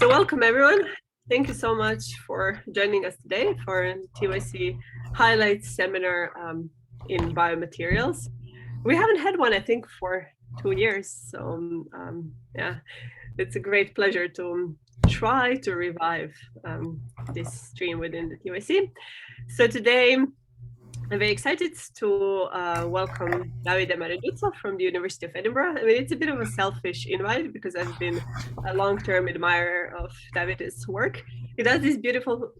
So welcome everyone. Thank you so much for joining us today for TYC Highlights Seminar in Biomaterials. We haven't had one, I think, for 2 years. So yeah, it's a great pleasure to try to revive this stream within the TYC. So today, I'm very excited to welcome Davide Marenduzzo from the University of Edinburgh. I mean, it's a bit of a selfish invite because I've been a long-term admirer of Davide's work. He does this beautiful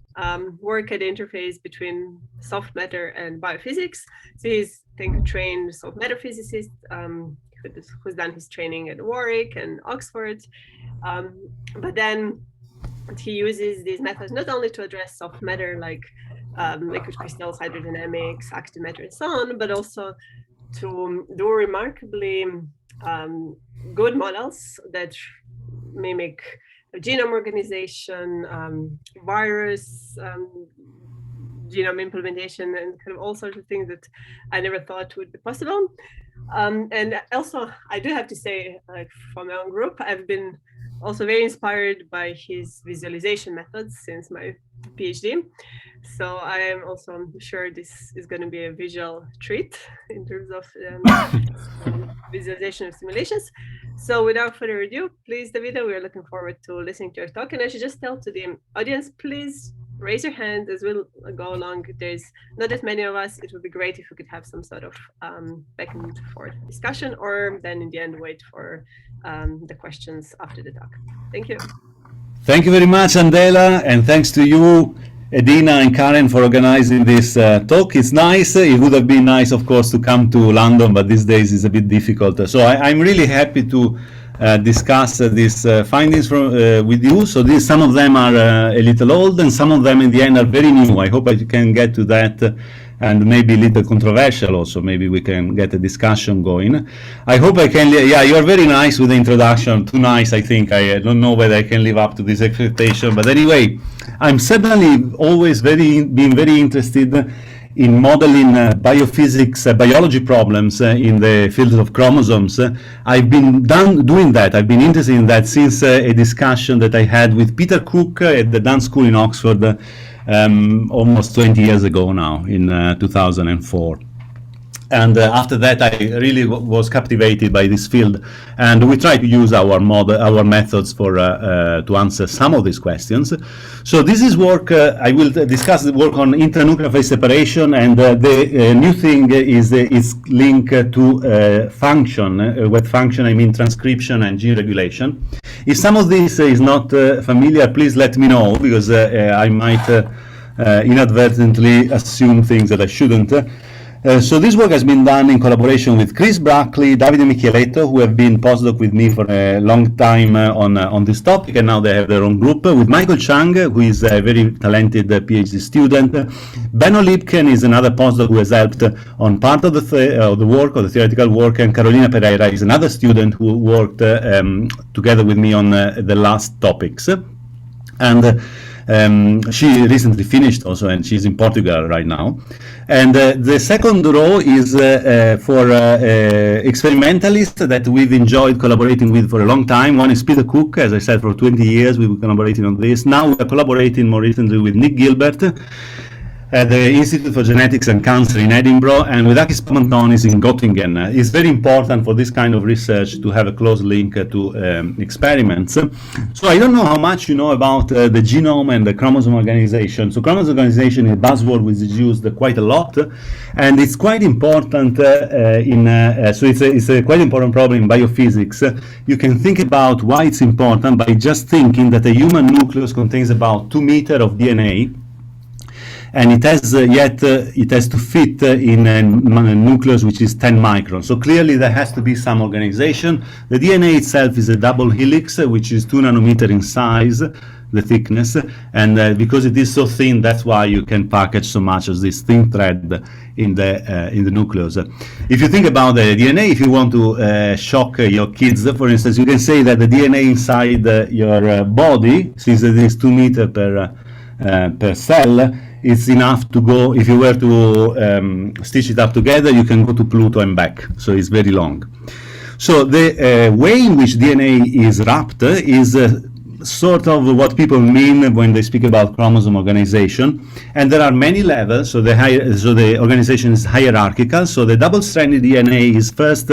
work at the interface between soft matter and biophysics. So he's, I think, a trained soft matter physicist who's done his training at Warwick and Oxford. But then he uses these methods not only to address soft matter like liquid crystals, hydrodynamics, active matter, and so on, but also to do remarkably good models that mimic genome organization, virus, genome implementation, and kind of all sorts of things that I never thought would be possible. And also, I do have to say, like, for my own group, I've been also very inspired by his visualization methods since my PhD. So I am also sure this is going to be a visual treat in terms of visualization of simulations. So without further ado, please, Davide, we are looking forward to listening to your talk. And I should just tell to the audience, please raise your hand as we'll go along. There's not that many of us. It would be great if we could have some sort of back and forth discussion, or then in the end wait for the questions after the talk. Thank you. Thank you very much, Andela, and thanks to you, Edina and Karen, for organizing this talk. It's nice. It would have been nice, of course, to come to London, but these days is a bit difficult. So I'm really happy to discuss these findings with you. So some of them are a little old, and some of them in the end are very new. I hope I can get to that, and maybe a little controversial also. Maybe we can get a discussion going. I hope I can. Yeah, you're very nice with the introduction. Too nice, I think. I don't know whether I can live up to this expectation. But anyway, I'm certainly always been very interested in modeling biophysics, biology problems in the field of chromosomes. I've been doing that. I've been interested in that since a discussion that I had with Peter Cook at the Dance School in Oxford almost 20 years ago now, in 2004. And after that, I really was captivated by this field, and we try to use our methods for to answer some of these questions. So this is work. I will discuss the work on intranuclear phase separation, and the new thing is its link to function. With function, I mean transcription and gene regulation. If some of this is not familiar, please let me know, because I might inadvertently assume things that I shouldn't. So this work has been done in collaboration with Chris Brackley, Davide Micheletto, who have been postdoc with me for a long time on this topic, and now they have their own group, with Michael Chang, who is a very talented PhD student. Benno Lipken is another postdoc who has helped on part of the work, of the theoretical work, and Carolina Pereira is another student who worked together with me on the last topics. And she recently finished also, and she's in Portugal right now. And the second row is for experimentalists that we've enjoyed collaborating with for a long time. One is Peter Cook. As I said, for 20 years we've been collaborating on this. Now we are collaborating more recently with Nick Gilbert at the Institute for Genetics and Cancer in Edinburgh, and with Akis Pamantonis in Göttingen. It's very important for this kind of research to have a close link to experiments. So I don't know how much you know about the genome and the chromosome organization. So chromosome organization is a buzzword which is used quite a lot, and it's quite important so it's a quite important problem in biophysics. You can think about why it's important by just thinking that a human nucleus contains about 2 meters of DNA, and it has it has to fit in a nucleus which is 10 microns. So clearly there has to be some organization. The DNA itself is a double helix, which is 2 nanometers in size, the thickness, and because it is so thin, that's why you can package so much as this thin thread in the nucleus. If you think about the DNA, if you want to shock your kids, for instance, you can say that the DNA inside your body, since it is 2 meters per cell, it's enough to go, if you were to stitch it up together, you can go to Pluto and back, so it's very long. So the way in which DNA is wrapped is sort of what people mean when they speak about chromosome organization. And there are many levels. So the organization is hierarchical. So the double-stranded DNA is first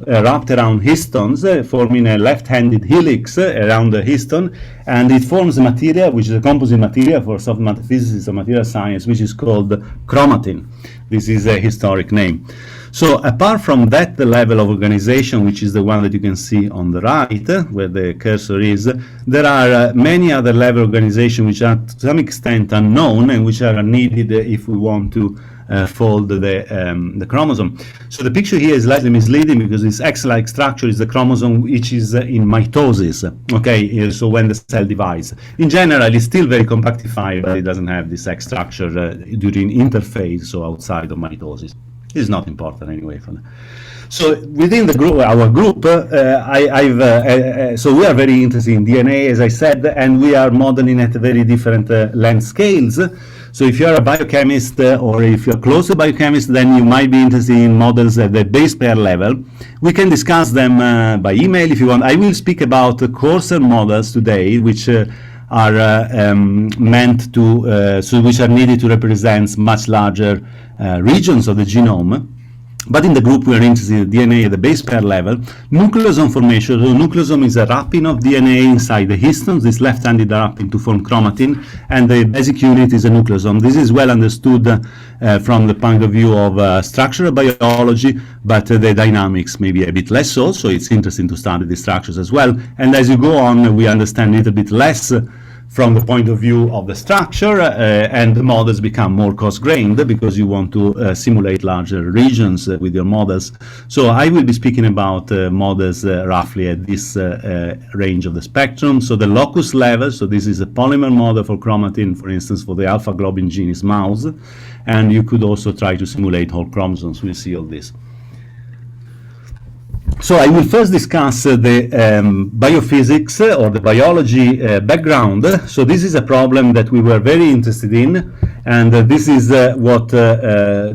wrapped around histones, forming a left-handed helix around the histone, and it forms a material, which is a composite material for soft matter physicists or material science, which is called chromatin. This is a historic name. So apart from that level of organization, which is the one that you can see on the right, where the cursor is, there are many other level organizations which are to some extent unknown and which are needed if we want to fold the chromosome. So the picture here is slightly misleading because this X-like structure is the chromosome which is in mitosis, okay, so when the cell divides. In general, it's still very compactified, but it doesn't have this X structure during interphase, so outside of mitosis. It's not important anyway for them. So within the group, our group, so we are very interested in DNA, as I said, and we are modeling at very different length scales. So if you're a biochemist or if you're close to a biochemist, then you might be interested in models at the base pair level. We can discuss them by email if you want. I will speak about coarser models today, which are meant to, which are needed to represent much larger regions of the genome. But in the group, we are interested in DNA at the base pair level. Nucleosome formation. So nucleosome is a wrapping of DNA inside the histones, this left-handed wrapping to form chromatin, and the basic unit is a nucleosome. This is well understood from the point of view of structural biology, but the dynamics may be a bit less so. So it's interesting to study the structures as well. And as you go on, we understand a little bit less from the point of view of the structure, and the models become more coarse-grained because you want to simulate larger regions with your models. So I will be speaking about models roughly at this range of the spectrum. So the locus level, so this is a polymer model for chromatin, for instance, for the alpha globin gene is mouse, and you could also try to simulate whole chromosomes. We'll see all this. So I will first discuss the biophysics or the biology background. So this is a problem that we were very interested in, and this is what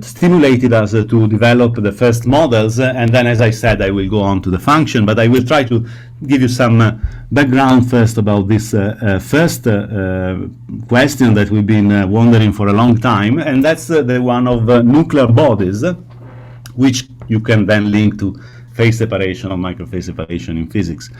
stimulated us to develop the first models. And then, as I said, I will go on to the function, but I will try to give you some background first about this first question that we've been wondering for a long time, and that's the one of nuclear bodies, which you can then link to phase separation or microphase separation in physics.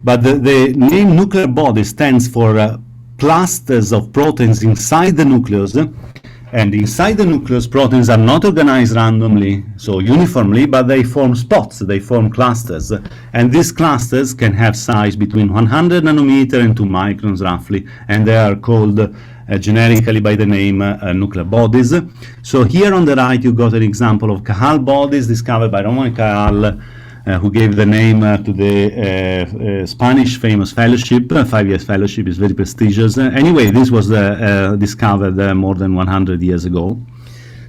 But the name nuclear body stands for clusters of proteins inside the nucleus, and inside the nucleus proteins are not organized randomly, so uniformly, but they form spots, they form clusters, and these clusters can have size between 100 nanometer and 2 microns roughly, and they are called generically by the name nuclear bodies. So here on the right you got an example of Cajal bodies discovered by Ramon Cajal, who gave the name to the Spanish famous fellowship. 5 years fellowship is very prestigious. Anyway, this was discovered more than 100 years ago.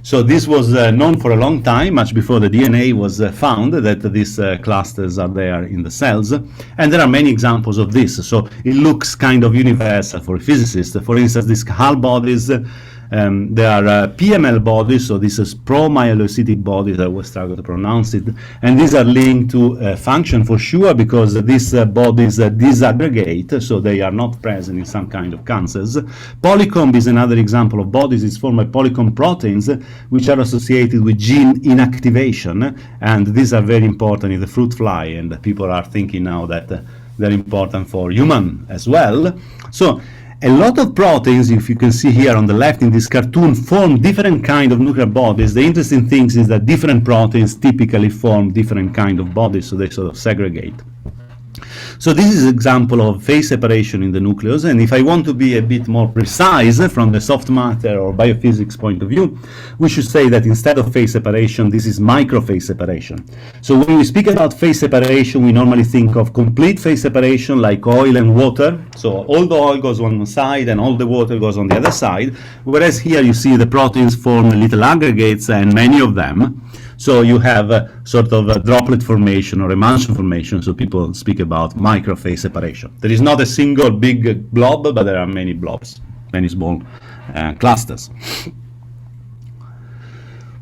So this was known for a long time, much before the DNA was found, that these clusters are there in the cells. And there are many examples of this. So it looks kind of universal for a physicist. For instance, these Cajal bodies, they are PML bodies, so this is pro-myelocytic bodies. I will struggle to pronounce it. And these are linked to function for sure, because these bodies disaggregate, so they are not present in some kind of cancers. Polycomb is another example of bodies. It's formed by polycomb proteins, which are associated with gene inactivation, and these are very important in the fruit fly, and people are thinking now that they're important for human as well. So a lot of proteins, if you can see here on the left in this cartoon, form different kind of nuclear bodies. The interesting thing is that different proteins typically form different kind of bodies, so they sort of segregate. So this is an example of phase separation in the nucleus, and if I want to be a bit more precise from the soft matter or biophysics point of view, we should say that instead of phase separation, this is microphase separation. So when we speak about phase separation, we normally think of complete phase separation like oil and water. So all the oil goes on one side and all the water goes on the other side, whereas here you see the proteins form little aggregates, and many of them. So you have sort of a droplet formation or emulsion formation, so people speak about microphase separation. There is not a single big blob, but there are many blobs, many small clusters.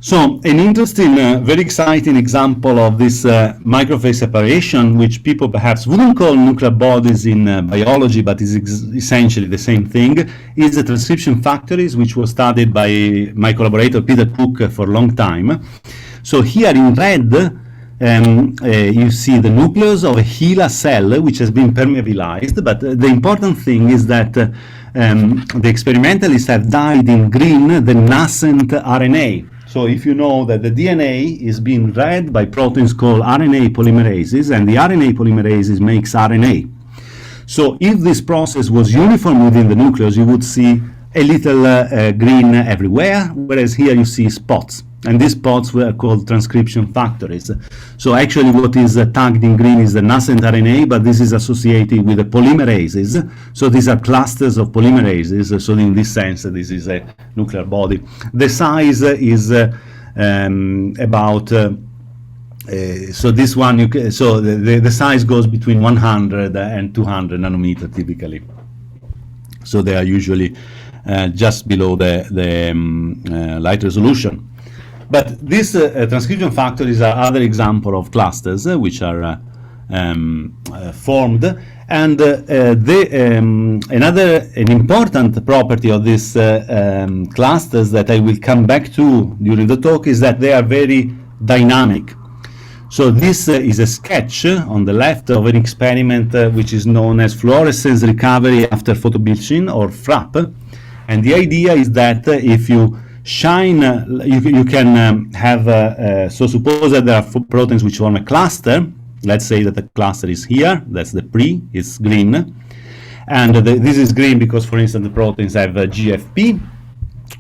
So an interesting, very exciting example of this microphase separation, which people perhaps wouldn't call nuclear bodies in biology, but is essentially the same thing, is the transcription factories, which was studied by my collaborator Peter Cook for a long time. So here in red, you see the nucleus of a HeLa cell, which has been permeabilized, but the important thing is that the experimentalists have dyed in green the nascent RNA. So if you know that the DNA is being read by proteins called RNA polymerases, and the RNA polymerases makes RNA. So if this process was uniform within the nucleus, you would see a little green everywhere, whereas here you see spots. And these spots were called transcription factories. So actually what is tagged in green is the nascent RNA, but this is associated with the polymerases. So these are clusters of polymerases. So in this sense, this is a nuclear body. The size is about, so this one, so the size goes between 100 and 200 nanometer typically. So they are usually just below the light resolution. But these transcription factories are other example of clusters which are formed, and an important property of these clusters that I will come back to during the talk is that they are very dynamic. So this is a sketch on the left of an experiment which is known as fluorescence recovery after photobleaching, or FRAP. And the idea is that if you shine, you can have, so suppose that there are proteins which form a cluster. Let's say that the cluster is here, that's the pre, it's green. And this is green because, for instance, the proteins have GFP,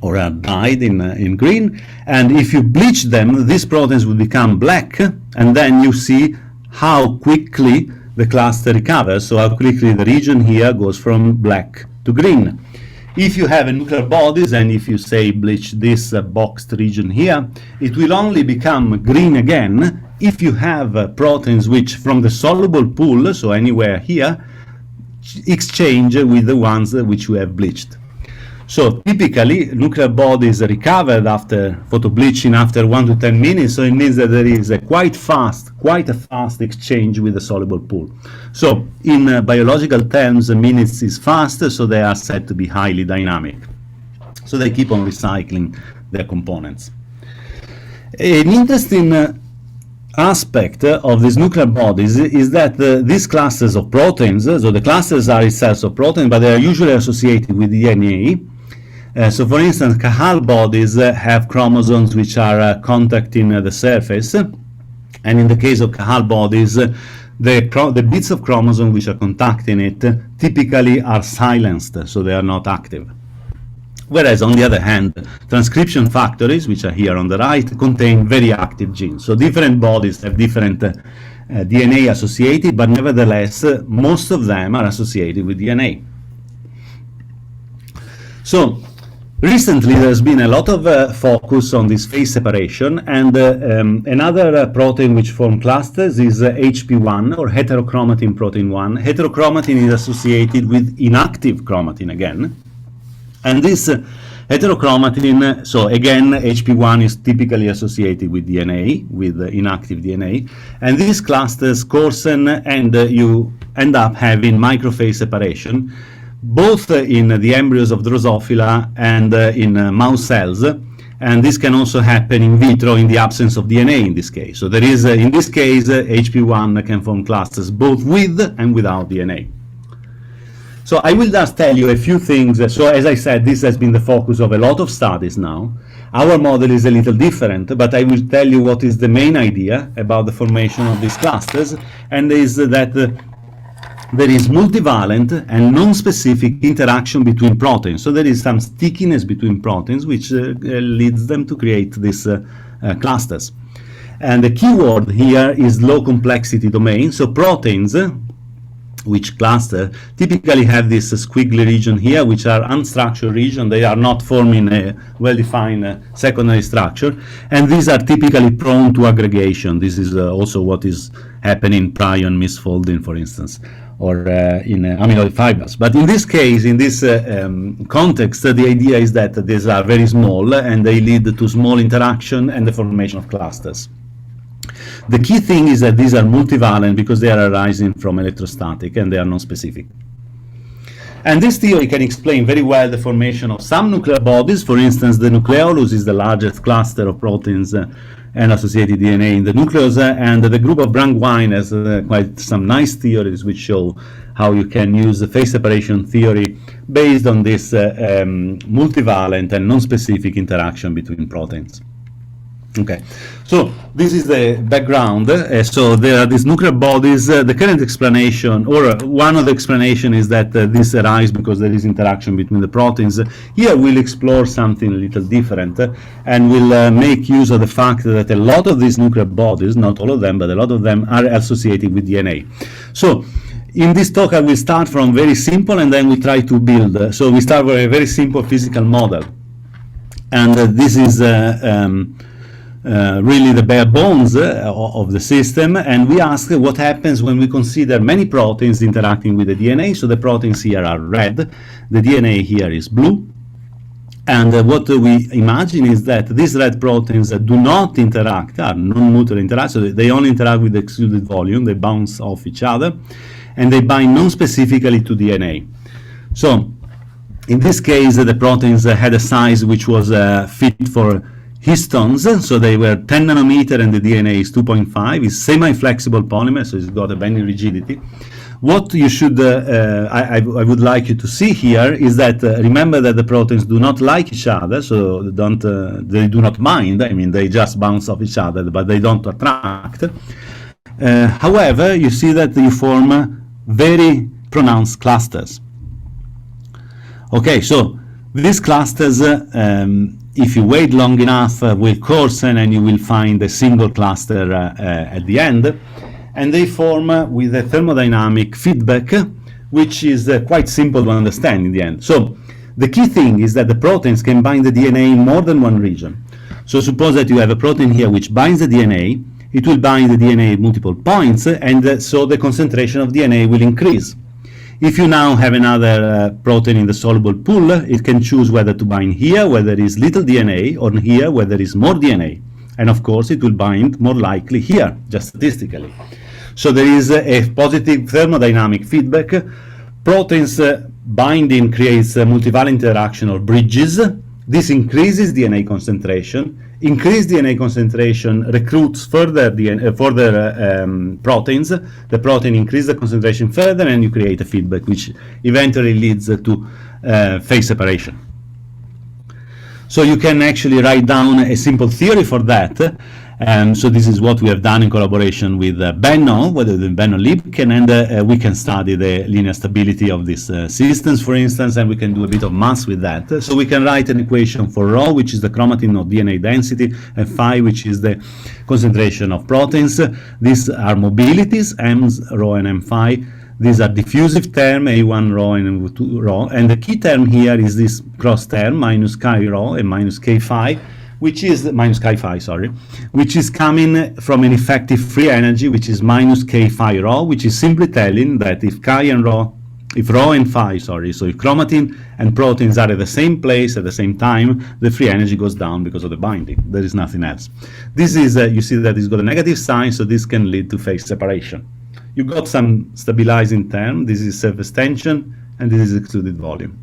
or are dyed in green. And if you bleach them, these proteins will become black, and then you see how quickly the cluster recovers, so how quickly the region here goes from black to green. If you have a nuclear bodies, and if you say bleach this boxed region here, it will only become green again if you have proteins which from the soluble pool, so anywhere here, exchange with the ones which you have bleached. So typically nuclear bodies recovered after photobleaching after 1 to 10 minutes, so it means that there is a quite a fast exchange with the soluble pool. So in biological terms, minutes is fast, so they are said to be highly dynamic. So they keep on recycling their components. An interesting aspect of these nuclear bodies is that these clusters of proteins, so the clusters are itself of protein, but they are usually associated with DNA. So for instance, Cahal bodies have chromosomes which are contacting the surface, and in the case of Cahal bodies, the bits of chromosome which are contacting it typically are silenced, so they are not active. Whereas on the other hand, transcription factories, which are here on the right, contain very active genes. So different bodies have different DNA associated, but nevertheless, most of them are associated with DNA. So recently there's been a lot of focus on this phase separation, and another protein which form clusters is HP1, or heterochromatin protein 1. Heterochromatin is associated with inactive chromatin again. And this heterochromatin, so again, HP1 is typically associated with DNA, with inactive DNA. And these clusters coarsen, and you end up having microphase separation, both in the embryos of Drosophila and in mouse cells. And this can also happen in vitro in the absence of DNA in this case. So there is, in this case, HP1 can form clusters both with and without DNA. So I will just tell you a few things. So as I said, this has been the focus of a lot of studies now. Our model is a little different, but I will tell you what is the main idea about the formation of these clusters, and is that there is multivalent and non-specific interaction between proteins. So there is some stickiness between proteins which leads them to create these clusters. And the key word here is low complexity domain. So proteins which cluster typically have this squiggly region here, which are unstructured region. They are not forming a well-defined secondary structure, and these are typically prone to aggregation. This is also what is happening prion misfolding, for instance, or in amyloid fibers. But in this case, in this context, the idea is that these are very small and they lead to small interaction and the formation of clusters. The key thing is that these are multivalent because they are arising from electrostatic and they are non-specific. And this theory can explain very well the formation of some nuclear bodies. For instance, the Nucleolus is the largest cluster of proteins and associated DNA in the nucleus, and the group of Brandwein has quite some nice theories which show how you can use the phase separation theory based on this multivalent and non-specific interaction between proteins. Okay, so this is the background. So there are these nuclear bodies. The current explanation, or one of the explanation, is that this arises because there is interaction between the proteins. Here we'll explore something a little different, and we'll make use of the fact that a lot of these nuclear bodies, not all of them, but a lot of them are associated with DNA. So in this talk I will start from very simple and then we try to build. So we start with a very simple physical model. And this is really the bare bones of the system, and we ask what happens when we consider many proteins interacting with the DNA. So the proteins here are red, the DNA here is blue, and what we imagine is that these red proteins do not interact, are non-mutual interact, so they only interact with the excluded volume, they bounce off each other, and they bind non-specifically to DNA. So in this case the proteins had a size which was fit for histones, so they were 10 nanometer and the DNA is 2.5. It's semi-flexible polymer, so it's got a bending rigidity. What you should, I would like you to see here is that remember that the proteins do not like each other, so they do not bind. I mean, they just bounce off each other, but they don't attract. However, you see that you form very pronounced clusters. Okay, so these clusters, if you wait long enough, will coarsen and you will find a single cluster at the end. And they form with a thermodynamic feedback, which is quite simple to understand in the end. So the key thing is that the proteins can bind the DNA in more than one region. So suppose that you have a protein here which binds the DNA, it will bind the DNA at multiple points, and so the concentration of DNA will increase. If you now have another protein in the soluble pool, it can choose whether to bind here where there is little DNA or here where there is more DNA. And of course it will bind more likely here, just statistically. So there is a positive thermodynamic feedback. Proteins binding creates multivalent interaction or bridges. This increases DNA concentration. Increased DNA concentration recruits further proteins. The protein increases the concentration further and you create a feedback which eventually leads to phase separation. So you can actually write down a simple theory for that. So this is what we have done in collaboration with Benno, with Benno-Liebken, and we can study the linear stability of these systems, for instance, and we can do a bit of math with that. So we can write an equation for ρ, which is the chromatin or DNA density, and phi, which is the concentration of proteins. These are mobilities, m's, ρ, and m phi. These are diffusive term, A1 ρ and A2 ρ, and the key term here is this cross term, minus chi ρ and minus k phi, which is minus chi phi, sorry, which is coming from an effective free energy, which is minus k phi ρ, which is simply telling that if chi and ρ, if ρ and phi, sorry, so if chromatin and proteins are at the same place at the same time, the free energy goes down because of the binding. There is nothing else. This is, you see that it's got a negative sign, so this can lead to phase separation. You got some stabilizing term. This is surface tension, and this is excluded volume.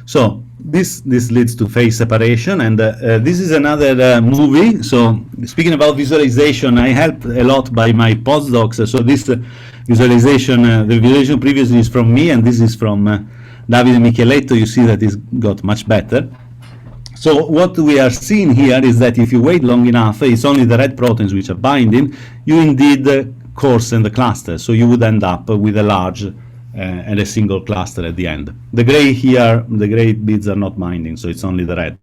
So this leads to phase separation, and this is another movie. So speaking about visualization, I helped a lot by my postdocs. So this visualization, the visualization previously is from me, and this is from Davide Micheletto. You see that it's got much better. So what we are seeing here is that if you wait long enough, it's only the red proteins which are binding. You indeed coarsen the cluster, so you would end up with a large and a single cluster at the end. The gray here, the gray bits are not binding, so it's only the red.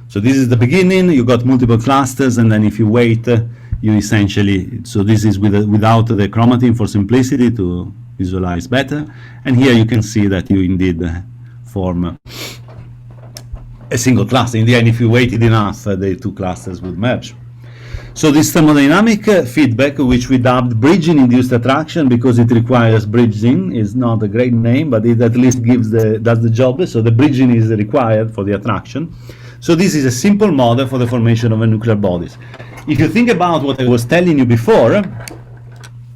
So this is the beginning. You got multiple clusters, and then if you wait, you essentially, so this is without the chromatin for simplicity to visualize better. And here you can see that you indeed form a single cluster. In the end, if you waited enough, the two clusters would merge. So this thermodynamic feedback, which we dubbed bridging-induced attraction because it requires bridging, is not a great name, but it at least does the job. So the bridging is required for the attraction. So this is a simple model for the formation of nuclear bodies. If you think about what I was telling you before,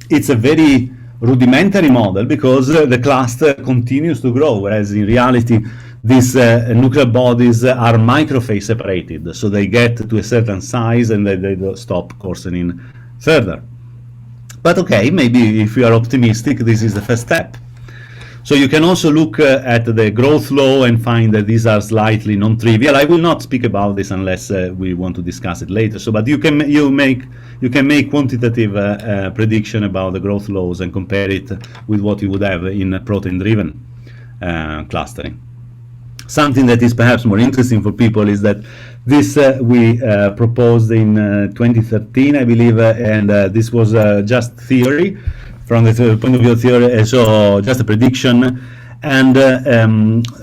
it's a very rudimentary model because the cluster continues to grow, whereas in reality these nuclear bodies are microphase separated, so they get to a certain size and they don't stop coarsening further. But okay, maybe if you are optimistic, this is the first step. So you can also look at the growth law and find that these are slightly non-trivial. I will not speak about this unless we want to discuss it later. So, but you can make quantitative prediction about the growth laws and compare it with what you would have in protein-driven clustering. Something that is perhaps more interesting for people is that this we proposed in 2013, I believe, and this was just theory. From the point of view of theory, so just a prediction. And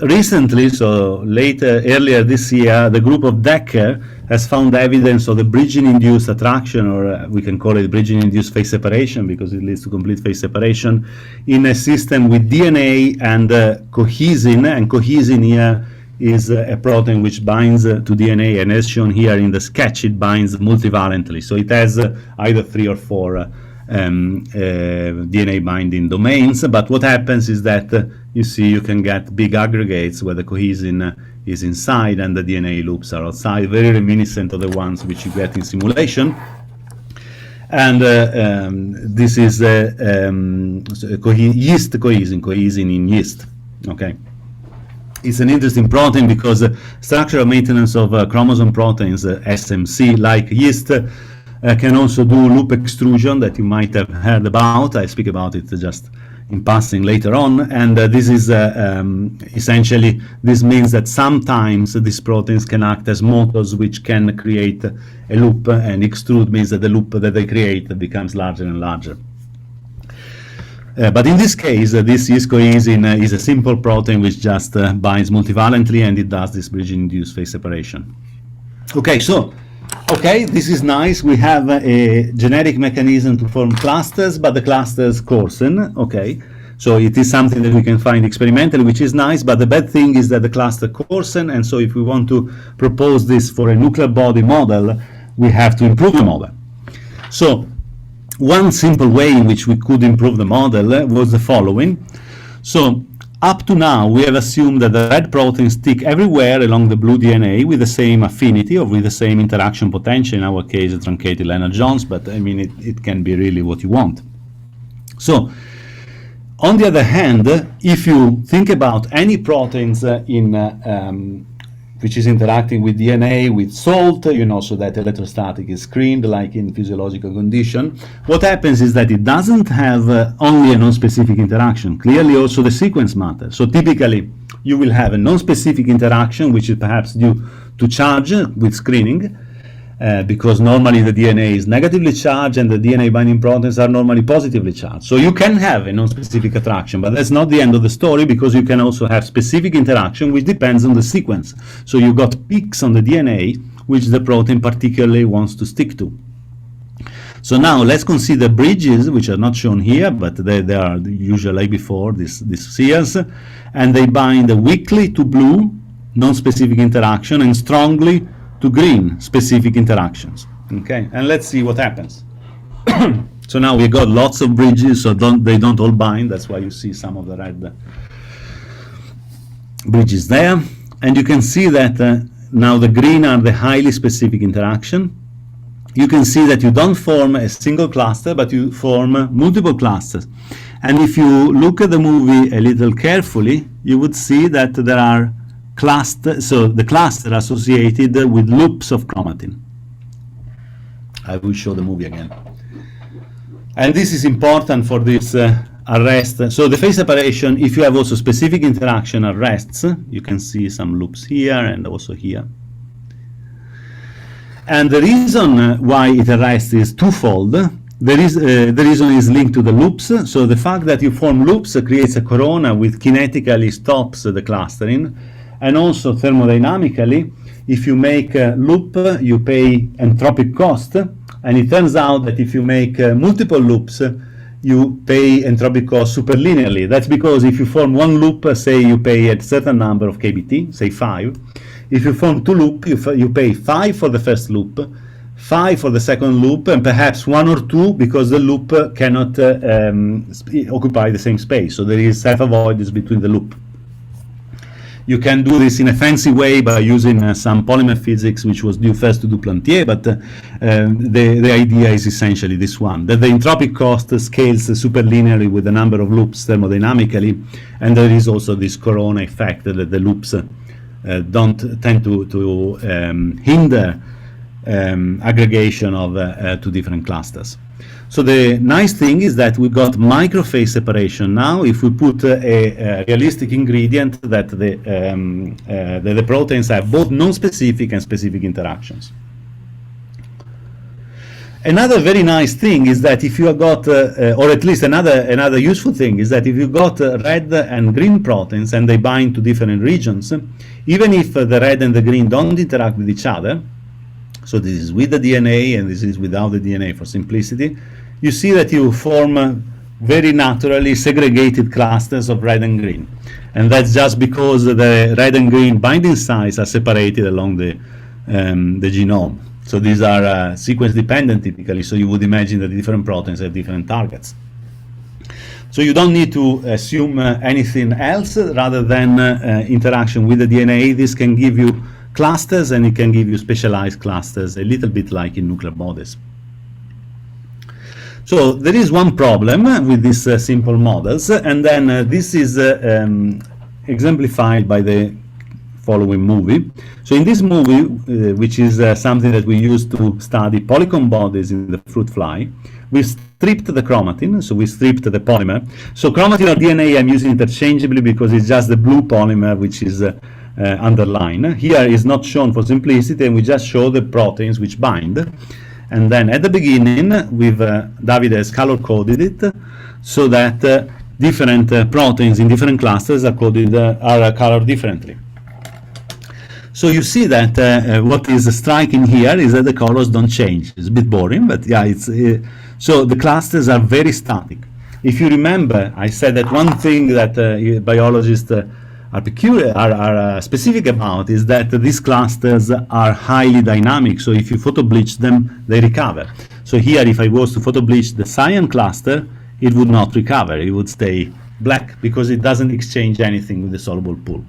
recently, so earlier this year, the group of Decker has found evidence of the bridging-induced attraction, or we can call it bridging-induced phase separation because it leads to complete phase separation, in a system with DNA and cohesin. And cohesin here is a protein which binds to DNA, and as shown here in the sketch, it binds multivalently. So it has either 3 or 4 DNA binding domains, but what happens is that you see you can get big aggregates where the cohesin is inside and the DNA loops are outside, very reminiscent of the ones which you get in simulation. And this is yeast cohesin in yeast. Okay, it's an interesting protein because structural maintenance of chromosome proteins, SMC, like yeast, can also do loop extrusion that you might have heard about. I speak about it just in passing later on. And this is essentially, this means that sometimes these proteins can act as motors which can create a loop, and extrude means that the loop that they create becomes larger and larger. But in this case, this yeast cohesin is a simple protein which just binds multivalently, and it does this bridging-induced phase separation. Okay, so okay, this is nice. We have a genetic mechanism to form clusters, but the clusters coarsen. Okay, so it is something that we can find experimentally, which is nice, but the bad thing is that the cluster coarsen, and so if we want to propose this for a nuclear body model, we have to improve the model. So one simple way in which we could improve the model was the following. So up to now, we have assumed that the red proteins stick everywhere along the blue DNA with the same affinity or with the same interaction potential, in our case, truncated Lennard-Jones, but I mean, it can be really what you want. So, on the other hand, if you think about any proteins which is interacting with DNA, with salt, you know, so that electrostatic is screened like in physiological condition, what happens is that it doesn't have only a non-specific interaction. Clearly also the sequence matters. So typically you will have a non-specific interaction which is perhaps due to charge with screening, because normally the DNA is negatively charged and the DNA binding proteins are normally positively charged. So you can have a non-specific attraction, but that's not the end of the story, because you can also have specific interaction which depends on the sequence. So you got peaks on the DNA which the protein particularly wants to stick to. So now let's consider bridges, which are not shown here, but they are usually like before, these seals, and they bind weakly to blue, non-specific interaction, and strongly to green, specific interactions. Okay, and let's see what happens. So now we got lots of bridges, so they don't all bind. That's why you see some of the red bridges there. And you can see that now the green are the highly specific interaction. You can see that you don't form a single cluster, but you form multiple clusters. And if you look at the movie a little carefully, you would see that there are clusters, so the cluster associated with loops of chromatin. I will show the movie again. And this is important for this arrest. So the phase separation, if you have also specific interaction arrests, you can see some loops here and also here. And the reason why it arrests is twofold. The reason is linked to the loops. So the fact that you form loops creates a corona which kinetically stops the clustering. And also thermodynamically, if you make a loop, you pay entropic cost And it turns out that if you make multiple loops, you pay entropic cost superlinearly. That's because if you form one loop, say you pay a certain number of kBt, say 5. If you form two loops, you pay 5 for the first loop, 5 for the second loop, and perhaps 1 or 2 because the loop cannot occupy the same space. So there is self-avoidance between the loop. You can do this in a fancy way by using some polymer physics, which was due first to Duplantier, but the idea is essentially this one, that the entropic cost scales superlinearly with the number of loops thermodynamically, and there is also this corona effect that the loops don't tend to hinder aggregation of two different clusters. So the nice thing is that we got microphase separation now. If we put a realistic ingredient that the proteins have both non-specific and specific interactions. Another very nice thing is that if you have got, or at least another useful thing is that if you got red and green proteins and they bind to different regions, even if the red and the green don't interact with each other, so this is with the DNA and this is without the DNA for simplicity, you see that you form very naturally segregated clusters of red and green. And that's just because the red and green binding sites are separated along the genome. So these are sequence dependent typically, so you would imagine that different proteins have different targets. So you don't need to assume anything else rather than interaction with the DNA. This can give you clusters, and it can give you specialized clusters, a little bit like in nuclear bodies. So there is one problem with these simple models, and then this is exemplified by the following movie. So in this movie, which is something that we use to study polycomb bodies in the fruit fly, we stripped the chromatin, so we stripped the polymer. So chromatin or DNA I'm using interchangeably because it's just the blue polymer which is underlined. Here is not shown for simplicity, and we just show the proteins which bind. And then at the beginning, Davide has color-coded it so that different proteins in different clusters are colored differently. So you see that what is striking here is that the colors don't change. It's a bit boring, but yeah, it's so the clusters are very static. If you remember, I said that one thing that biologists are specific about is that these clusters are highly dynamic. So if you photobleach them, they recover. So here, if I was to photobleach the cyan cluster, it would not recover. It would stay black because it doesn't exchange anything with the soluble pool.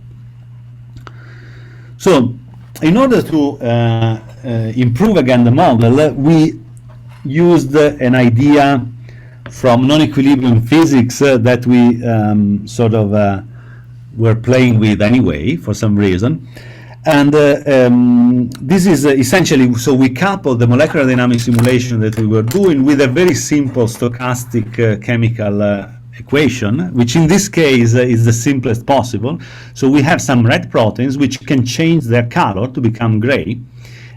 So in order to improve again the model, we used an idea from non-equilibrium physics that we were playing with anyway for some reason. And this is essentially, so we coupled the molecular dynamic simulation that we were doing with a very simple stochastic chemical equation, which in this case is the simplest possible. So we have some red proteins which can change their color to become gray.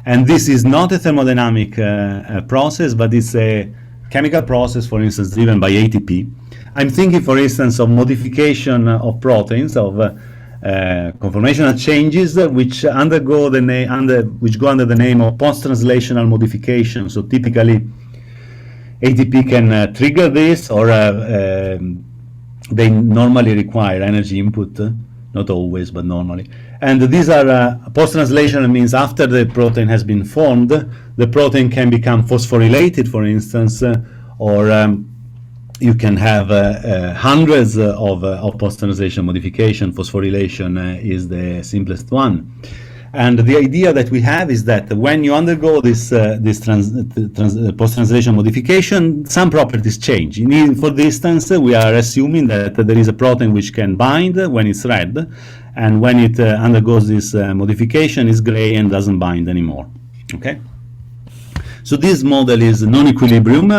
And this is not a thermodynamic process, but it's a chemical process, for instance, driven by ATP. I'm thinking, for instance, of modification of proteins, of conformational changes which undergo which go under the name of post-translational modification. So typically, ATP can trigger this, or they normally require energy input, not always, but normally. And these are post-translational means after the protein has been formed, the protein can become phosphorylated, for instance, or you can have hundreds of post-translation modification. Phosphorylation is the simplest one. And the idea that we have is that when you undergo this post-translation modification, some properties change. For instance, we are assuming that there is a protein which can bind when it's red, and when it undergoes this modification, is gray and doesn't bind anymore. Okay? So this model is non-equilibrium.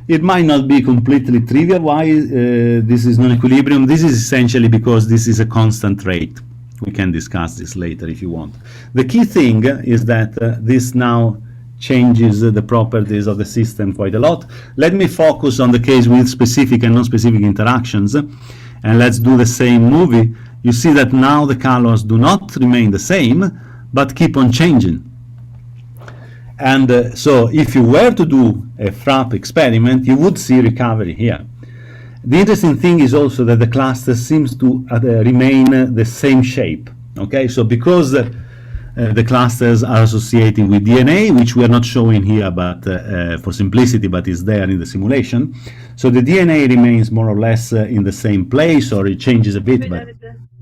It might not be completely trivial why this is non-equilibrium. This is essentially because this is a constant rate. We can discuss this later if you want. The key thing is that this now changes the properties of the system quite a lot. Let me focus on the case with specific and non-specific interactions, and let's do the same movie. You see that now the colors do not remain the same, but keep on changing. And so if you were to do a FRAP experiment, you would see recovery here. The interesting thing is also that the cluster seems to remain the same shape. Okay, so because the clusters are associated with DNA, which we are not showing here, but for simplicity, but is there in the simulation. So the DNA remains more or less in the same place, or it changes a bit. But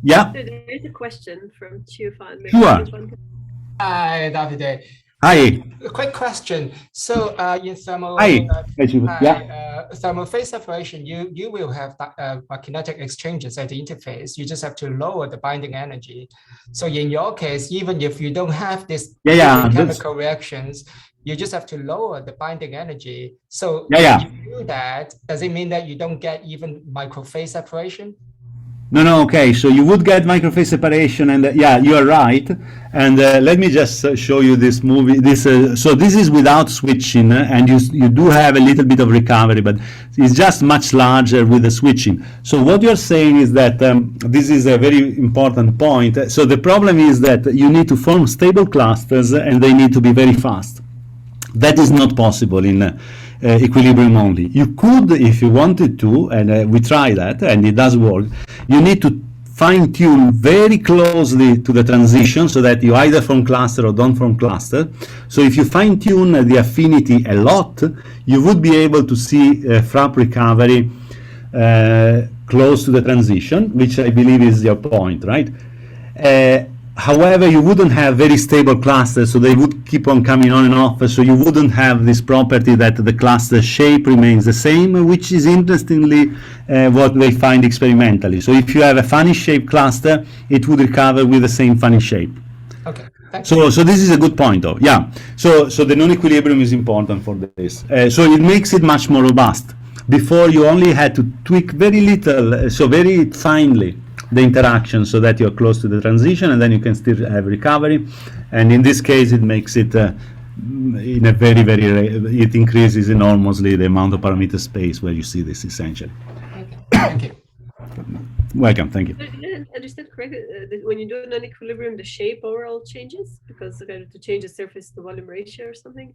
yeah, there is a question from Chufan. Sure. Hi, Davide. Hi. A quick question. So in thermal, thermal phase separation, you will have kinetic exchanges at the interface. You just have to lower the binding energy. So in your case, even if you don't have this chemical reactions, you just have to lower the binding energy. So if you do that, does it mean that you don't get even microphase separation? No, okay, so you would get microphase separation, and yeah, you are right. And let me just show you this movie. So this is without switching, and you do have a little bit of recovery, but it's just much larger with the switching. So what you're saying is that this is a very important point. So the problem is that you need to form stable clusters, and they need to be very fast. That is not possible in equilibrium only. You could, if you wanted to, and we try that, and it does work. You need to fine-tune very closely to the transition so that you either form cluster or don't form cluster. So if you fine-tune the affinity a lot, you would be able to see FRAP recovery close to the transition, which I believe is your point, right? However, you wouldn't have very stable clusters, so they would keep on coming on and off, so you wouldn't have this property that the cluster shape remains the same, which is interestingly what they find experimentally. So if you have a funny shaped cluster, it would recover with the same funny shape. Okay. So this is a good point, though. Yeah. So the non-equilibrium is important for this. So it makes it much more robust. Before, you only had to tweak very little, so very finely, the interaction so that you're close to the transition, and then you can still have recovery. And in this case, it makes it in a it increases enormously the amount of parameter space where you see this, essentially. Okay. Thank you. Welcome, thank you. Did I understand correctly? When you do an equilibrium, the shape overall changes because to change the surface to volume ratio or something?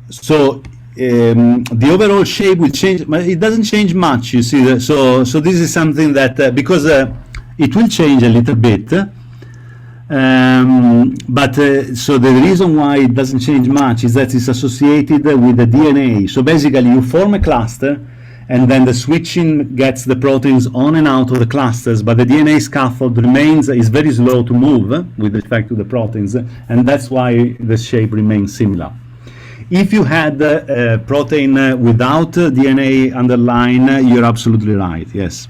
So the overall shape will change, but it doesn't change much, you see. So this is something that, because it will change a little bit, but so the reason why it doesn't change much is that it's associated with the DNA. So basically you form a cluster, and then the switching gets the proteins on and out of the clusters, but the DNA scaffold is very slow to move with respect to the proteins, and that's why the shape remains similar. If you had a protein without DNA underlying, you're absolutely right, yes.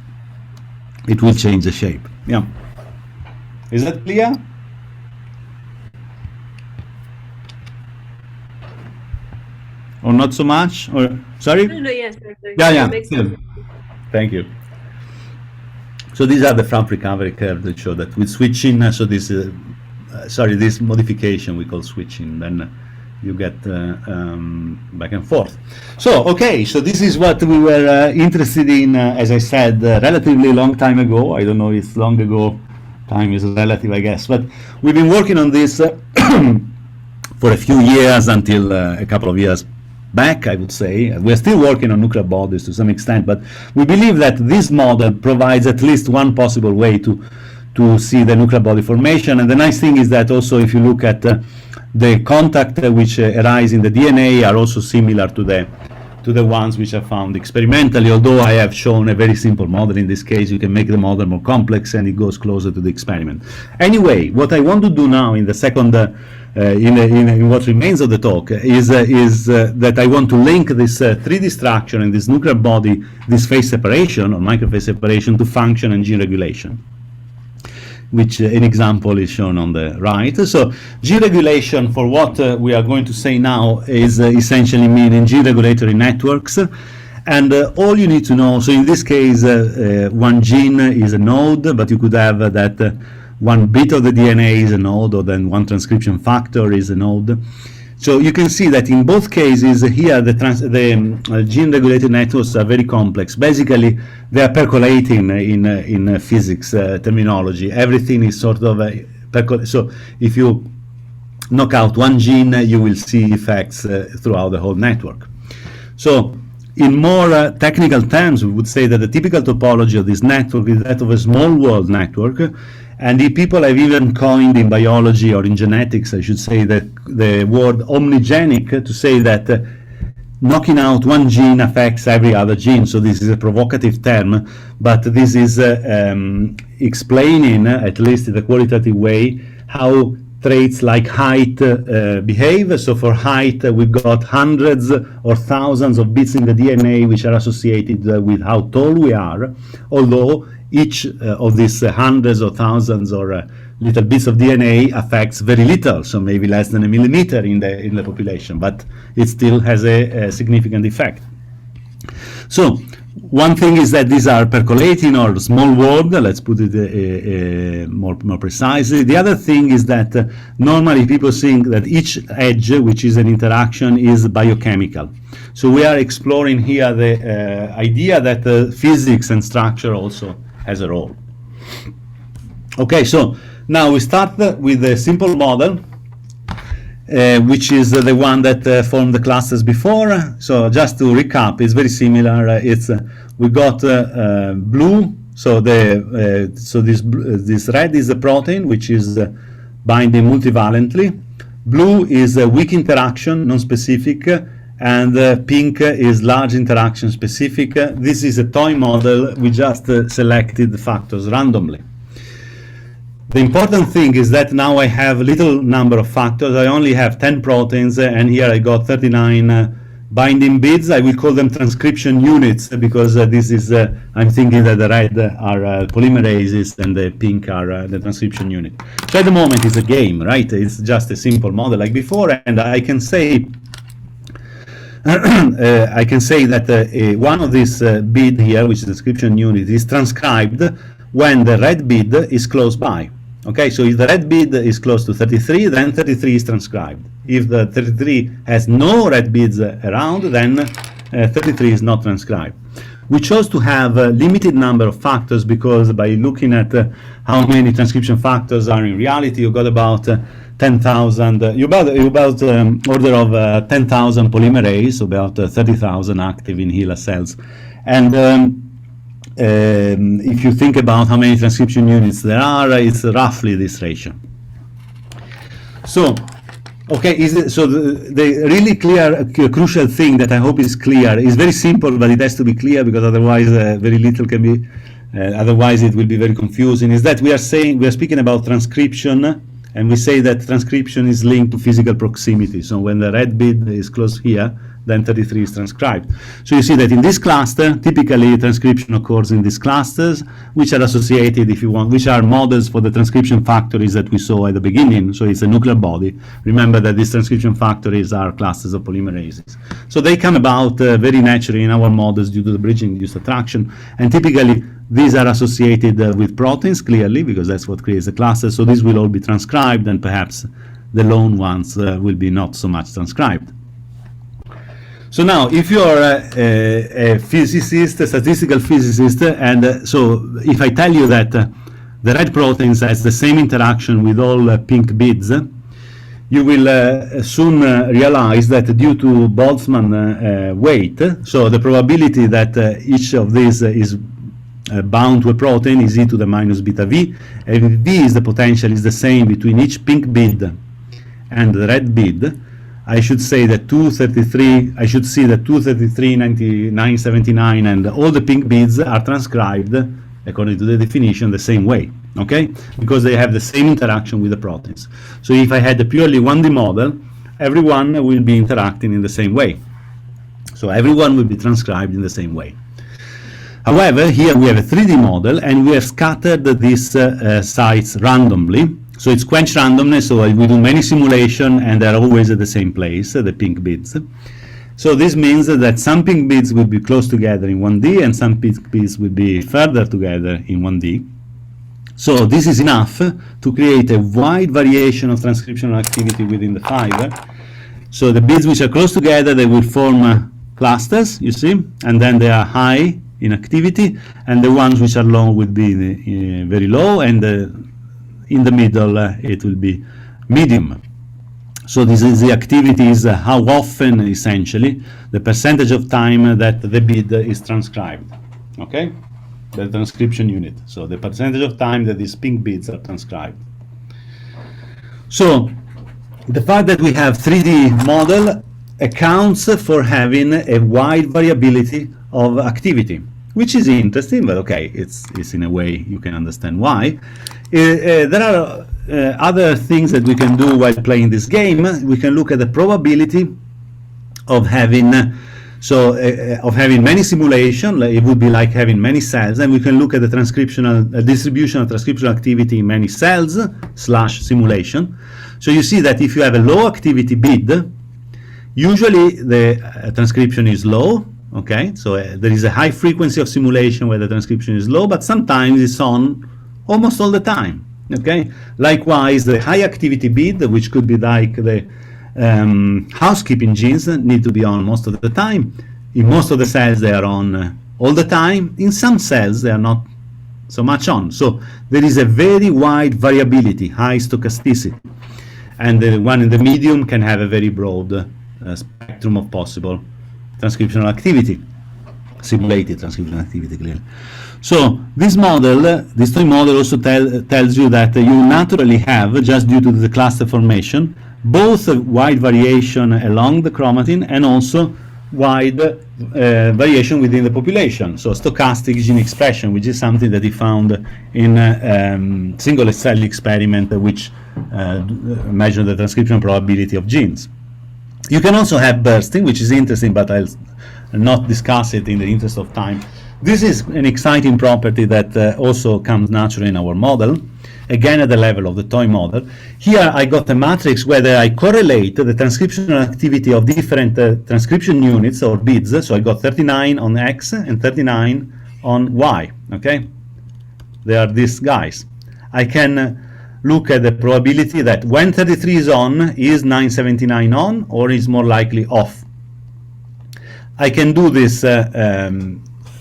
It will change the shape, yeah. Is that clear? Or not so much? Or sorry? No, yes. Yeah. Thank you. So these are the FRAP recovery curves that show that with switching, so this this modification we call switching, then you get back and forth. So, okay, so this is what we were interested in, as I said, relatively long time ago. I don't know if long ago, time is relative, I guess, but we've been working on this for a few years until a couple of years back, I would say. We're still working on nuclear bodies to some extent, but we believe that this model provides at least one possible way to see the nuclear body formation. And the nice thing is that also if you look at the contact which arise in the DNA are also similar to the ones which are found experimentally, although I have shown a very simple model. In this case, you can make the model more complex and it goes closer to the experiment. Anyway, what I want to do now in the second, in what remains of the talk is that I want to link this 3D structure and this nuclear body, this phase separation or microphase separation to function and gene regulation, which an example is shown on the right. So gene regulation, for what we are going to say now, is essentially meaning gene regulatory networks. And all you need to know, so in this case, one gene is a node, but you could have that one bit of the DNA is a node, or then one transcription factor is a node. So you can see that in both cases here, the gene-regulated networks are very complex. Basically, they are percolating in physics terminology. Everything is sort of So if you knock out one gene, you will see effects throughout the whole network. So in more technical terms, we would say that the typical topology of this network is that of a small world network. And the people have even coined in biology or in genetics, I should say, that the word omnigenic to say that knocking out one gene affects every other gene. So this is a provocative term, but this is explaining, at least in a qualitative way, how traits like height behave. So for height, we've got hundreds or thousands of bits in the DNA which are associated with how tall we are, although each of these hundreds or thousands or little bits of DNA affects very little, so maybe less than a millimeter in the population, but it still has a significant effect. So one thing is that these are percolating or small world, let's put it more precisely. The other thing is that normally people think that each edge, which is an interaction, is biochemical. So we are exploring here the idea that physics and structure also has a role. Okay, so now we start with a simple model, which is the one that formed the clusters before. So just to recap, it's very similar. We got blue. So this red is the protein, which is binding multivalently. Blue is a weak interaction, non-specific, and pink is large interaction specific. This is a toy model. We just selected the factors randomly. The important thing is that now I have a little number of factors. I only have 10 proteins, and here I got 39 binding beads. I will call them transcription units because this is, I'm thinking that the red are polymerases and the pink are the transcription unit. So at the moment it's a game, right? It's just a simple model like before, and I can say that one of these bead here, which is the transcription unit, is transcribed when the red bead is close by. Okay, so if the red bead is close to 33, then 33 is transcribed. If the 33 has no red beads around, then 33 is not transcribed. We chose to have a limited number of factors because by looking at how many transcription factors are in reality, you got about 10,000, about order of 10,000 polymerase, so about 30,000 active in HeLa cells. And if you think about how many transcription units there are, it's roughly this ratio. So, okay, the really clear, crucial thing that I hope is clear is very simple, but it has to be clear because otherwise very little can be, otherwise it will be very confusing, is that we are speaking about transcription, and we say that transcription is linked to physical proximity. So when the red bead is close here, then 33 is transcribed. So you see that in this cluster, typically transcription occurs in these clusters, which are associated, if you want, which are models for the transcription factories that we saw at the beginning. So it's a nuclear body. Remember that these transcription factories are clusters of polymerases. So they come about very naturally in our models due to the bridging-induced attraction. And typically, these are associated with proteins, clearly, because that's what creates the cluster. So these will all be transcribed, and perhaps the lone ones will be not so much transcribed. So now, if you're a physicist, a statistical physicist, and so if I tell you that the red proteins has the same interaction with all pink beads, you will soon realize that due to Boltzmann weight, so the probability that each of these is bound to a protein is e to the minus beta v, and if v is the potential is the same between each pink bead and the red bead, I should say that 233, I should see that 233, 99, 79, and all the pink beads are transcribed, according to the definition, the same way, okay? Because they have the same interaction with the proteins. So if I had a purely 1D model, everyone will be interacting in the same way. So everyone will be transcribed in the same way. However, here we have a 3D model, and we have scattered these sites randomly. So it's quench randomness, so we do many simulations, and they're always at the same place, the pink beads. So this means that some pink beads will be close together in 1D, and some pink beads will be further together in 1D. So this is enough to create a wide variation of transcriptional activity within the fiber. So the beads which are close together, they will form clusters, you see, and then they are high in activity, and the ones which are low will be very low, and in the middle it will be medium. So this is the activity, is how often, essentially, the percentage of time that the bit is transcribed, okay? The transcription unit. So the percentage of time that these pink bits are transcribed. So the fact that we have 3D model accounts for having a wide variability of activity, which is interesting, but okay, it's in a way you can understand why. There are other things that we can do while playing this game. We can look at the probability of having of having many simulation. It would be like having many cells, and we can look at the transcriptional distribution of transcriptional activity in many cells / simulation. So you see that if you have a low activity bit, usually the transcription is low. Okay, so there is a high frequency of simulation where the transcription is low, but sometimes it's on almost all the time. Okay, likewise, the high activity bit, which could be like the housekeeping genes, need to be on most of the time. In most of the cells, they are on all the time. In some cells, they are not so much on. So there is a very wide variability, high stochasticity. And the one in the medium can have a very broad spectrum of possible transcriptional activity, simulated transcriptional activity, clearly. So this model, this toy model also tells you that you naturally have, just due to the cluster formation, both a wide variation along the chromatin and also wide variation within the population. So stochastic gene expression, which is something that he found in single cell experiment, which measure the transcription probability of genes. You can also have bursting, which is interesting, but I'll not discuss it in the interest of time. This is an exciting property that also comes naturally in our model, again at the level of the toy model. Here I got a matrix where I correlate the transcriptional activity of different transcription units or bits. So I got 39 on X and 39 on Y, okay? They are these guys. I can look at the probability that when 33 is on, is 979 on, or is more likely off. I can do this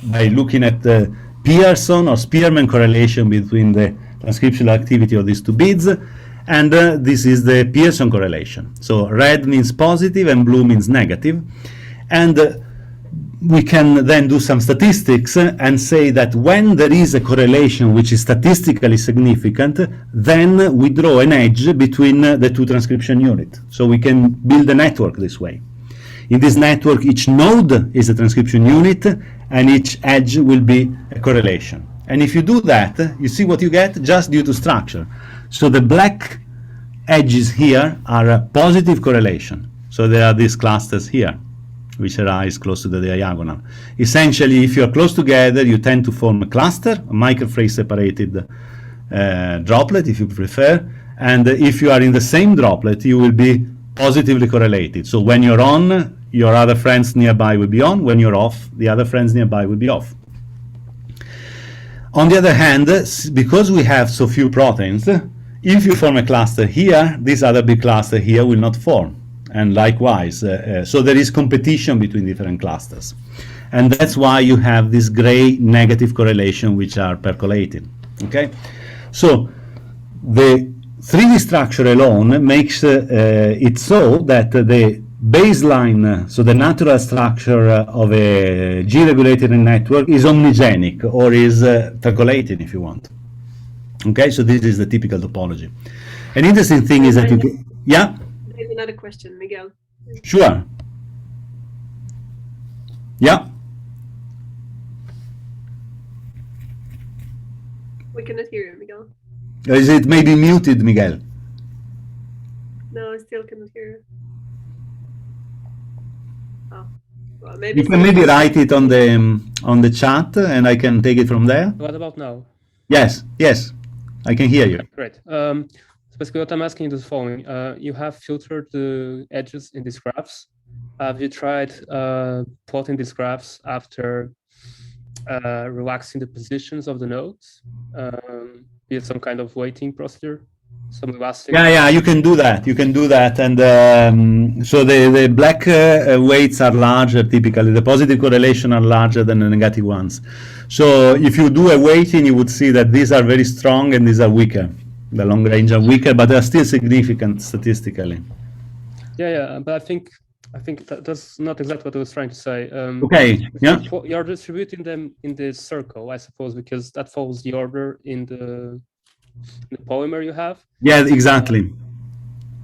by looking at the Pearson or Spearman correlation between the transcriptional activity of these two bits, and this is the Pearson correlation. So red means positive and blue means negative, and we can then do some statistics and say that when there is a correlation which is statistically significant, then we draw an edge between the two transcription units. So we can build a network this way. In this network, each node is a transcription unit, and each edge will be a correlation. And if you do that, you see what you get just due to structure. So the black edges here are a positive correlation. So there are these clusters here, which arise close to the diagonal. Essentially, if you are close together, you tend to form a cluster, a microphase separated droplet, if you prefer. And if you are in the same droplet, you will be positively correlated. So when you're on, your other friends nearby will be on. When you're off, the other friends nearby will be off. On the other hand, because we have so few proteins, if you form a cluster here, this other big cluster here will not form. And likewise, so there is competition between different clusters. And that's why you have this gray negative correlation which are percolating. Okay? So the 3D structure alone makes it so that the baseline, so the natural structure of a G-regulated network is omnigenic, or is percolating, if you want. Okay, so this is the typical topology. An interesting thing is that you can, yeah? There's another question, Miguel. Sure. Yeah. We cannot hear you, Miguel. Is it maybe muted, Miguel? No, I still cannot hear you. Oh, well, maybe you can maybe write it on the chat, and I can take it from there. What about now? Yes, yes, I can hear you. Great. So basically, what I'm asking is the following: you have filtered the edges in these graphs. Have you tried plotting these graphs after relaxing the positions of the nodes? Be it some kind of weighting procedure? Some elastic. Yeah, you can do that. You can do that, and so the black weights are larger typically. The positive correlation are larger than the negative ones. So if you do a weighting, you would see that these are very strong and these are weaker. The long range are weaker, but they're still significant statistically. Yeah, but I think that's not exactly what I was trying to say. Okay, yeah. You're distributing them in this circle, I suppose, because that follows the order in the polymer you have. Yeah, exactly.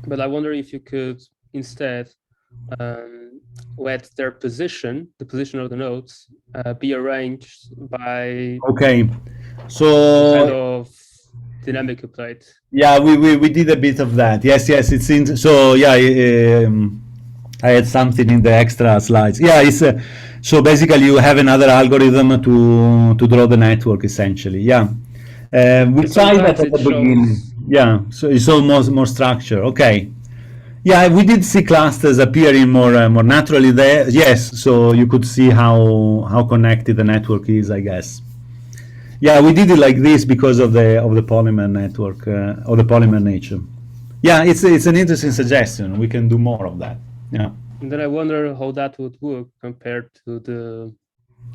But I wonder if you could instead let their position, the position of the nodes, be arranged by so kind of dynamic plate. Yeah, we did a bit of that. Yes, it's in. So yeah, I had something in the extra slides. Yeah, it's so basically you have another algorithm to draw the network essentially. Yeah, we tried that at the beginning. Yeah, so it's almost more structure. Okay. Yeah, we did see clusters appearing more naturally there. Yes, so you could see how connected the network is, I guess. Yeah, we did it like this because of the polymer network or the polymer nature. Yeah, it's an interesting suggestion. We can do more of that. Yeah. And then I wonder how that would work compared to the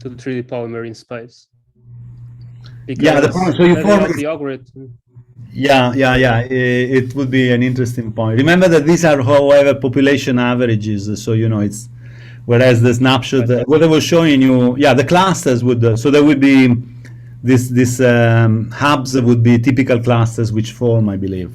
3D polymer in space. Because yeah, so you form the algorithm. Yeah. It would be an interesting point. Remember that these are, however, population averages. So it's whereas the snapshot, what I was showing you, yeah, the clusters would. So there would be this hubs would be typical clusters which form, I believe.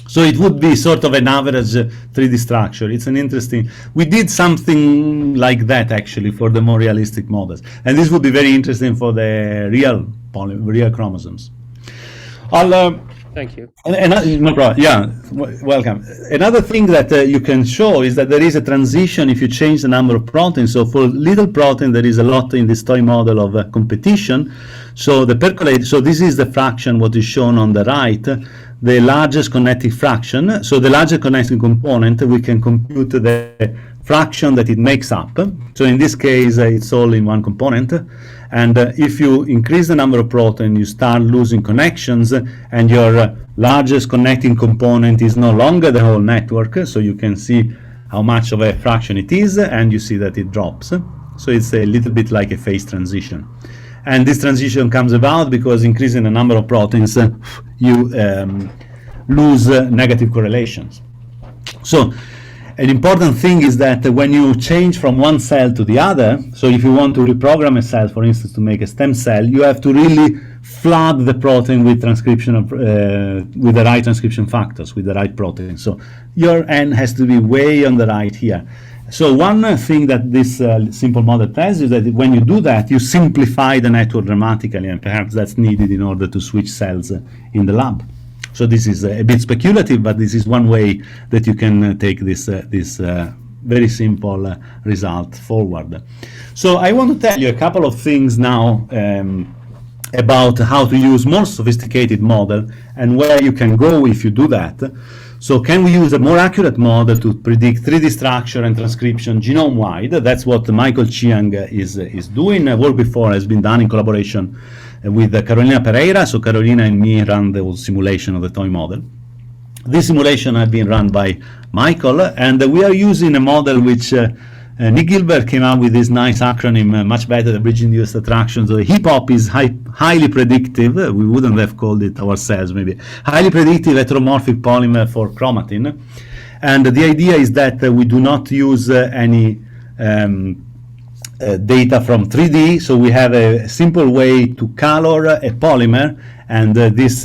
So it would be sort of an average 3D structure. It's an interesting. We did something like that actually for the more realistic models, and this would be very interesting for the real chromosomes. Thank you. No problem. Yeah, welcome. Another thing that you can show is that there is a transition if you change the number of proteins. So for little protein, there is a lot in this toy model of competition. So the percolate. So this is the fraction what is shown on the right, the largest connecting fraction. So the largest connecting component, we can compute the fraction that it makes up. So in this case, it's all in one component. And if you increase the number of proteins, you start losing connections, and your largest connecting component is no longer the whole network. So you can see how much of a fraction it is, and you see that it drops. So it's a little bit like a phase transition. And this transition comes about because increasing the number of proteins, you lose negative correlations. So an important thing is that when you change from one cell to the other, so if you want to reprogram a cell, for instance, to make a stem cell, you have to really flood the protein with transcription with the right transcription factors, with the right protein. So your N has to be way on the right here. So one thing that this simple model tells you that when you do that, you simplify the network dramatically, and perhaps that's needed in order to switch cells in the lab. So this is a bit speculative, but this is one way that you can take this very simple result forward. So I want to tell you a couple of things now about how to use more sophisticated model and where you can go if you do that. So can we use a more accurate model to predict 3D structure and transcription genome-wide? That's what Michael Chiang is doing. Work before has been done in collaboration with Carolina Pereira. So Carolina and me ran the whole simulation of the toy model. This simulation has been run by Michael, and we are using a model which Nick Gilbert came up with this nice acronym, much better than bridging-induced attraction. So Hiphop is highly predictive. We wouldn't have called it ourselves, maybe. Highly predictive heteromorphic polymer for chromatin. And the idea is that we do not use any data from 3D. So we have a simple way to color a polymer, and this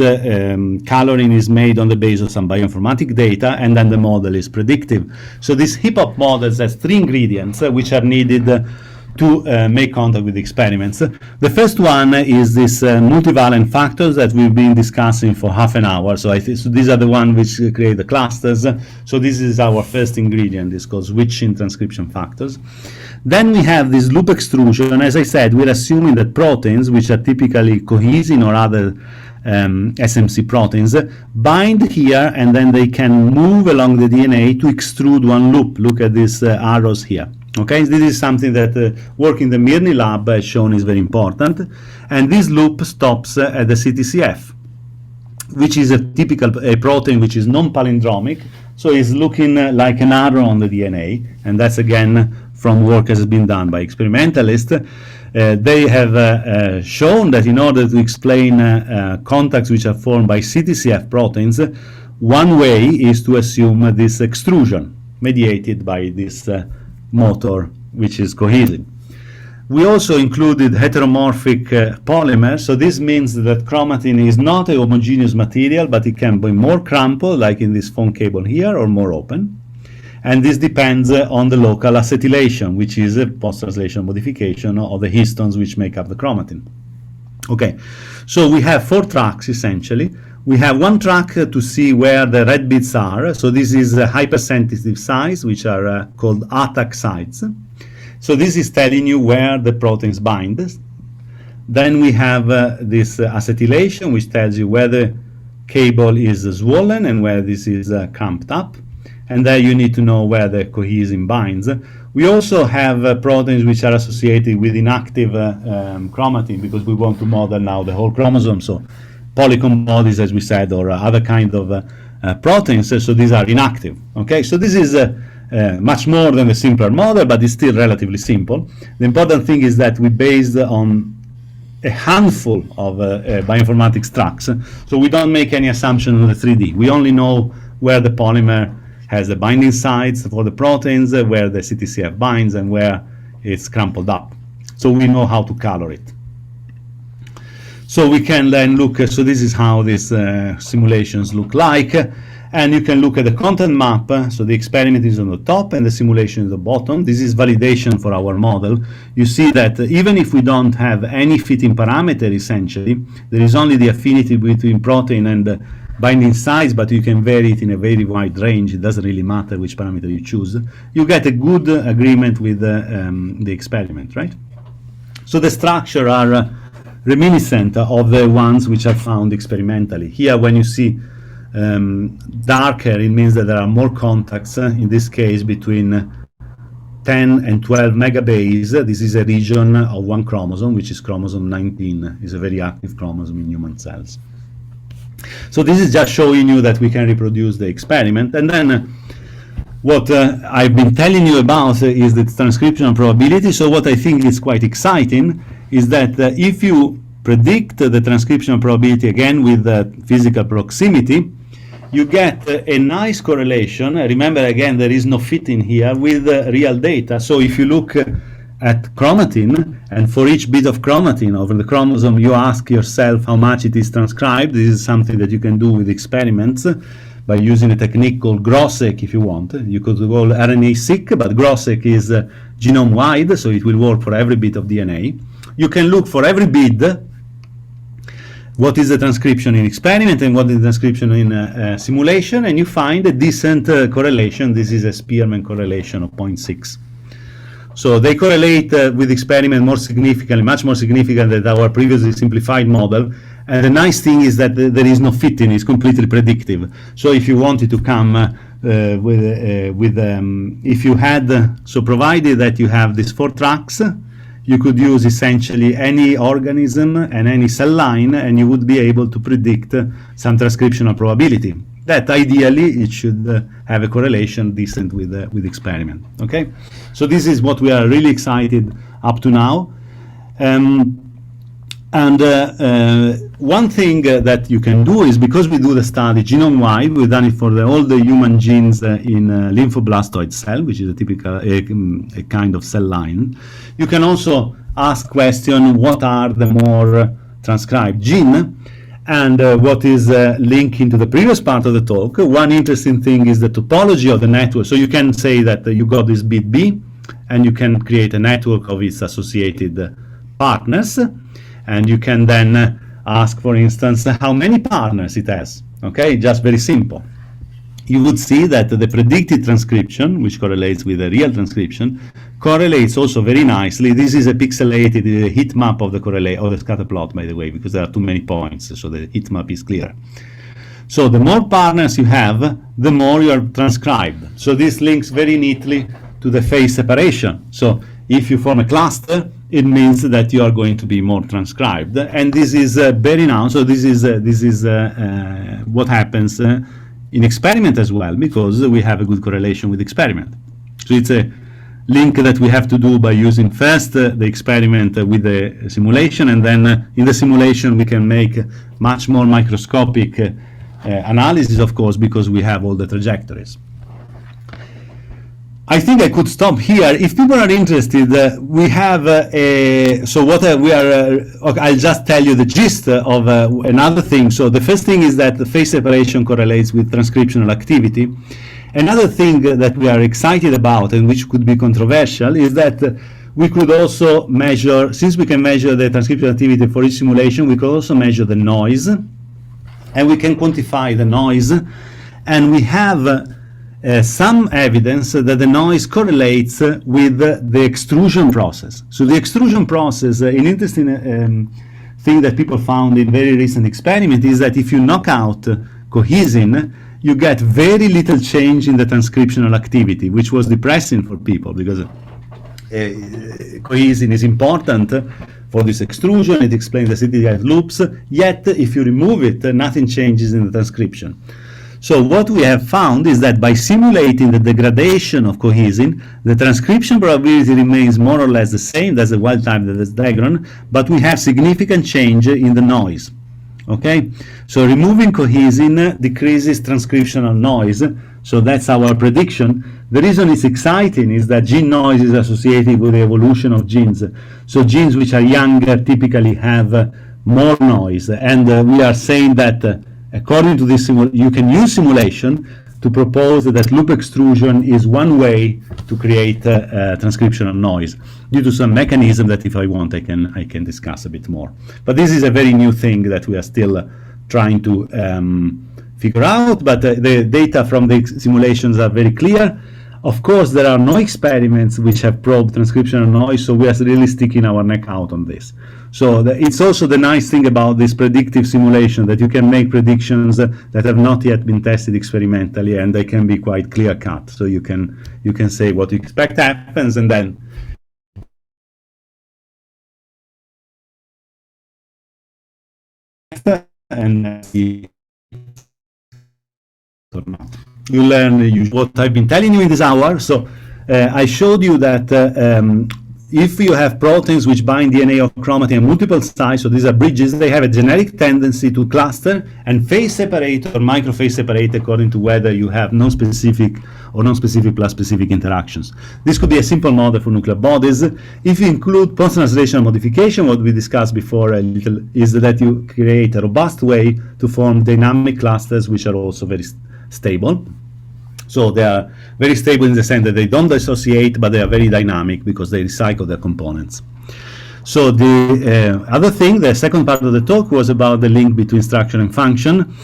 coloring is made on the basis of some bioinformatic data, and then the model is predictive. So this Hiphop model has 3 ingredients which are needed to make contact with the experiments. The first one is this multivalent factors that we've been discussing for half an hour. So these are the ones which create the clusters. So this is our first ingredient. It's called switching transcription factors. Then we have this loop extrusion. As I said, we're assuming that proteins, which are typically cohesin or other SMC proteins, bind here, and then they can move along the DNA to extrude one loop. Look at these arrows here. Okay, this is something that work in the Mirny lab has shown is very important. And this loop stops at the CTCF, which is a typical protein which is non-palindromic. So it's looking like an arrow on the DNA, and that's again from work has been done by experimentalists. They have shown that in order to explain contacts which are formed by CTCF proteins, one way is to assume this extrusion mediated by this motor, which is cohesive. We also included heteromorphic polymers, so this means that chromatin is not a homogeneous material, but it can be more crumpled, like in this phone cable here, or more open. And this depends on the local acetylation, which is a post-translational modification of the histones which make up the chromatin. Okay, so we have 4 tracks essentially. We have one track to see where the red bits are. So this is a hypersensitive sites, which are called ATAC sites. So this is telling you where the proteins bind. Then we have this acetylation, which tells you where the cable is swollen and where this is cramped up. And there you need to know where the cohesin binds. We also have proteins which are associated with inactive chromatin, because we want to model now the whole chromosome. So polycomb bodies, as we said, or other kind of proteins. So these are inactive. Okay, so this is much more than a simpler model, but it's still relatively simple. The important thing is that we based on a handful of bioinformatics tracks. So we don't make any assumption on the 3D. We only know where the polymer has the binding sites for the proteins, where the CTCF binds, and where it's crumpled up. So we know how to color it. So we can then look, so this is how these simulations look like. And you can look at the content map. So the experiment is on the top and the simulation is at the bottom. This is validation for our model. You see that even if we don't have any fitting parameter, essentially, there is only the affinity between protein and binding size, but you can vary it in a very wide range. It doesn't really matter which parameter you choose. You get a good agreement with the experiment, right? So the structure are reminiscent of the ones which are found experimentally. Here, when you see darker, it means that there are more contacts, in this case between 10 and 12 megabase. This is a region of one chromosome, which is chromosome 19. It's a very active chromosome in human cells. So this is just showing you that we can reproduce the experiment. And then what I've been telling you about is the transcriptional probability. So what I think is quite exciting is that if you predict the transcriptional probability again with physical proximity, you get a nice correlation. Remember, again, there is no fitting here with real data. So if you look at chromatin, and for each bit of chromatin over the chromosome, you ask yourself how much it is transcribed. This is something that you can do with experiments by using a technique called GROSEC, if you want. You could go RNA-seq, but GROSEC is genome-wide, so it will work for every bit of DNA. You can look for every bit what is the transcription in experiment and what is the transcription in simulation, and you find a decent correlation. This is a Spearman correlation of 0.6. So they correlate with experiment more significantly, much more significant than our previously simplified model. And the nice thing is that there is no fitting; it's completely predictive. So if you wanted to come if you had, so provided that you have these 4 tracks, you could use essentially any organism and any cell line, and you would be able to predict some transcriptional probability. That ideally it should have a correlation decent with experiment. Okay, so this is what we are really excited up to now. One thing that you can do is, because we do the study genome-wide, we've done it for all the human genes in lymphoblastoid cell, which is a typical a kind of cell line. You can also ask question, what are the more transcribed gene? And what is linked into the previous part of the talk. One interesting thing is the topology of the network. So you can say that you got this bit B, and you can create a network of its associated partners. And you can then ask, for instance, how many partners it has. Okay, just very simple. You would see that the predicted transcription, which correlates with the real transcription, correlates also very nicely. This is a pixelated heat map of the the scatter plot, by the way, because there are too many points, so the heat map is clear. So the more partners you have, the more you are transcribed. So this links very neatly to the phase separation. So if you form a cluster, it means that you are going to be more transcribed, and this is very now. So this is what happens in experiment as well, because we have a good correlation with experiment. So it's a link that we have to do by using first the experiment with the simulation, and then in the simulation we can make much more microscopic analysis, of course, because we have all the trajectories. I think I could stop here. If people are interested, we have I'll just tell you the gist of another thing. So the first thing is that the phase separation correlates with transcriptional activity. Another thing that we are excited about, and which could be controversial, is that we could also measure, since we can measure the transcriptional activity for each simulation, we could also measure the noise, and we can quantify the noise, and we have some evidence that the noise correlates with the extrusion process. So the extrusion process, an interesting thing that people found in very recent experiment is that if you knock out cohesin, you get very little change in the transcriptional activity, which was depressing for people because cohesin is important for this extrusion. It explains the CTDI loops, yet if you remove it, nothing changes in the transcription. So what we have found is that by simulating the degradation of cohesin, the transcription probability remains more or less the same. That's the wild type, that is diagram, but we have significant change in the noise. Okay, so removing cohesin decreases transcriptional noise. So that's our prediction. The reason it's exciting is that gene noise is associated with the evolution of genes. So genes which are younger typically have more noise, and we are saying that according to this, you can use simulation to propose that loop extrusion is one way to create transcriptional noise due to some mechanism that, if I want, I can discuss a bit more. But this is a very new thing that we are still trying to figure out, but the data from the simulations are very clear. Of course, there are no experiments which have probed transcriptional noise, so we are really sticking our neck out on this. So it's also the nice thing about this predictive simulation, that you can make predictions that have not yet been tested experimentally, and they can be quite clear-cut. So you can say what you expect happens, and then see or not. You learn what I've been telling you in this hour. So I showed you that if you have proteins which bind DNA or chromatin at multiple sites, so these are bridges, they have a generic tendency to cluster and phase separate or microphase separate according to whether you have non-specific or non-specific plus specific interactions. This could be a simple model for nuclear bodies. If you include post-translational modification, what we discussed before a little, is that you create a robust way to form dynamic clusters which are also very stable. So they are very stable in the sense that they don't dissociate, but they are very dynamic because they recycle their components. So the other thing, the second part of the talk, was about the link between structure and function.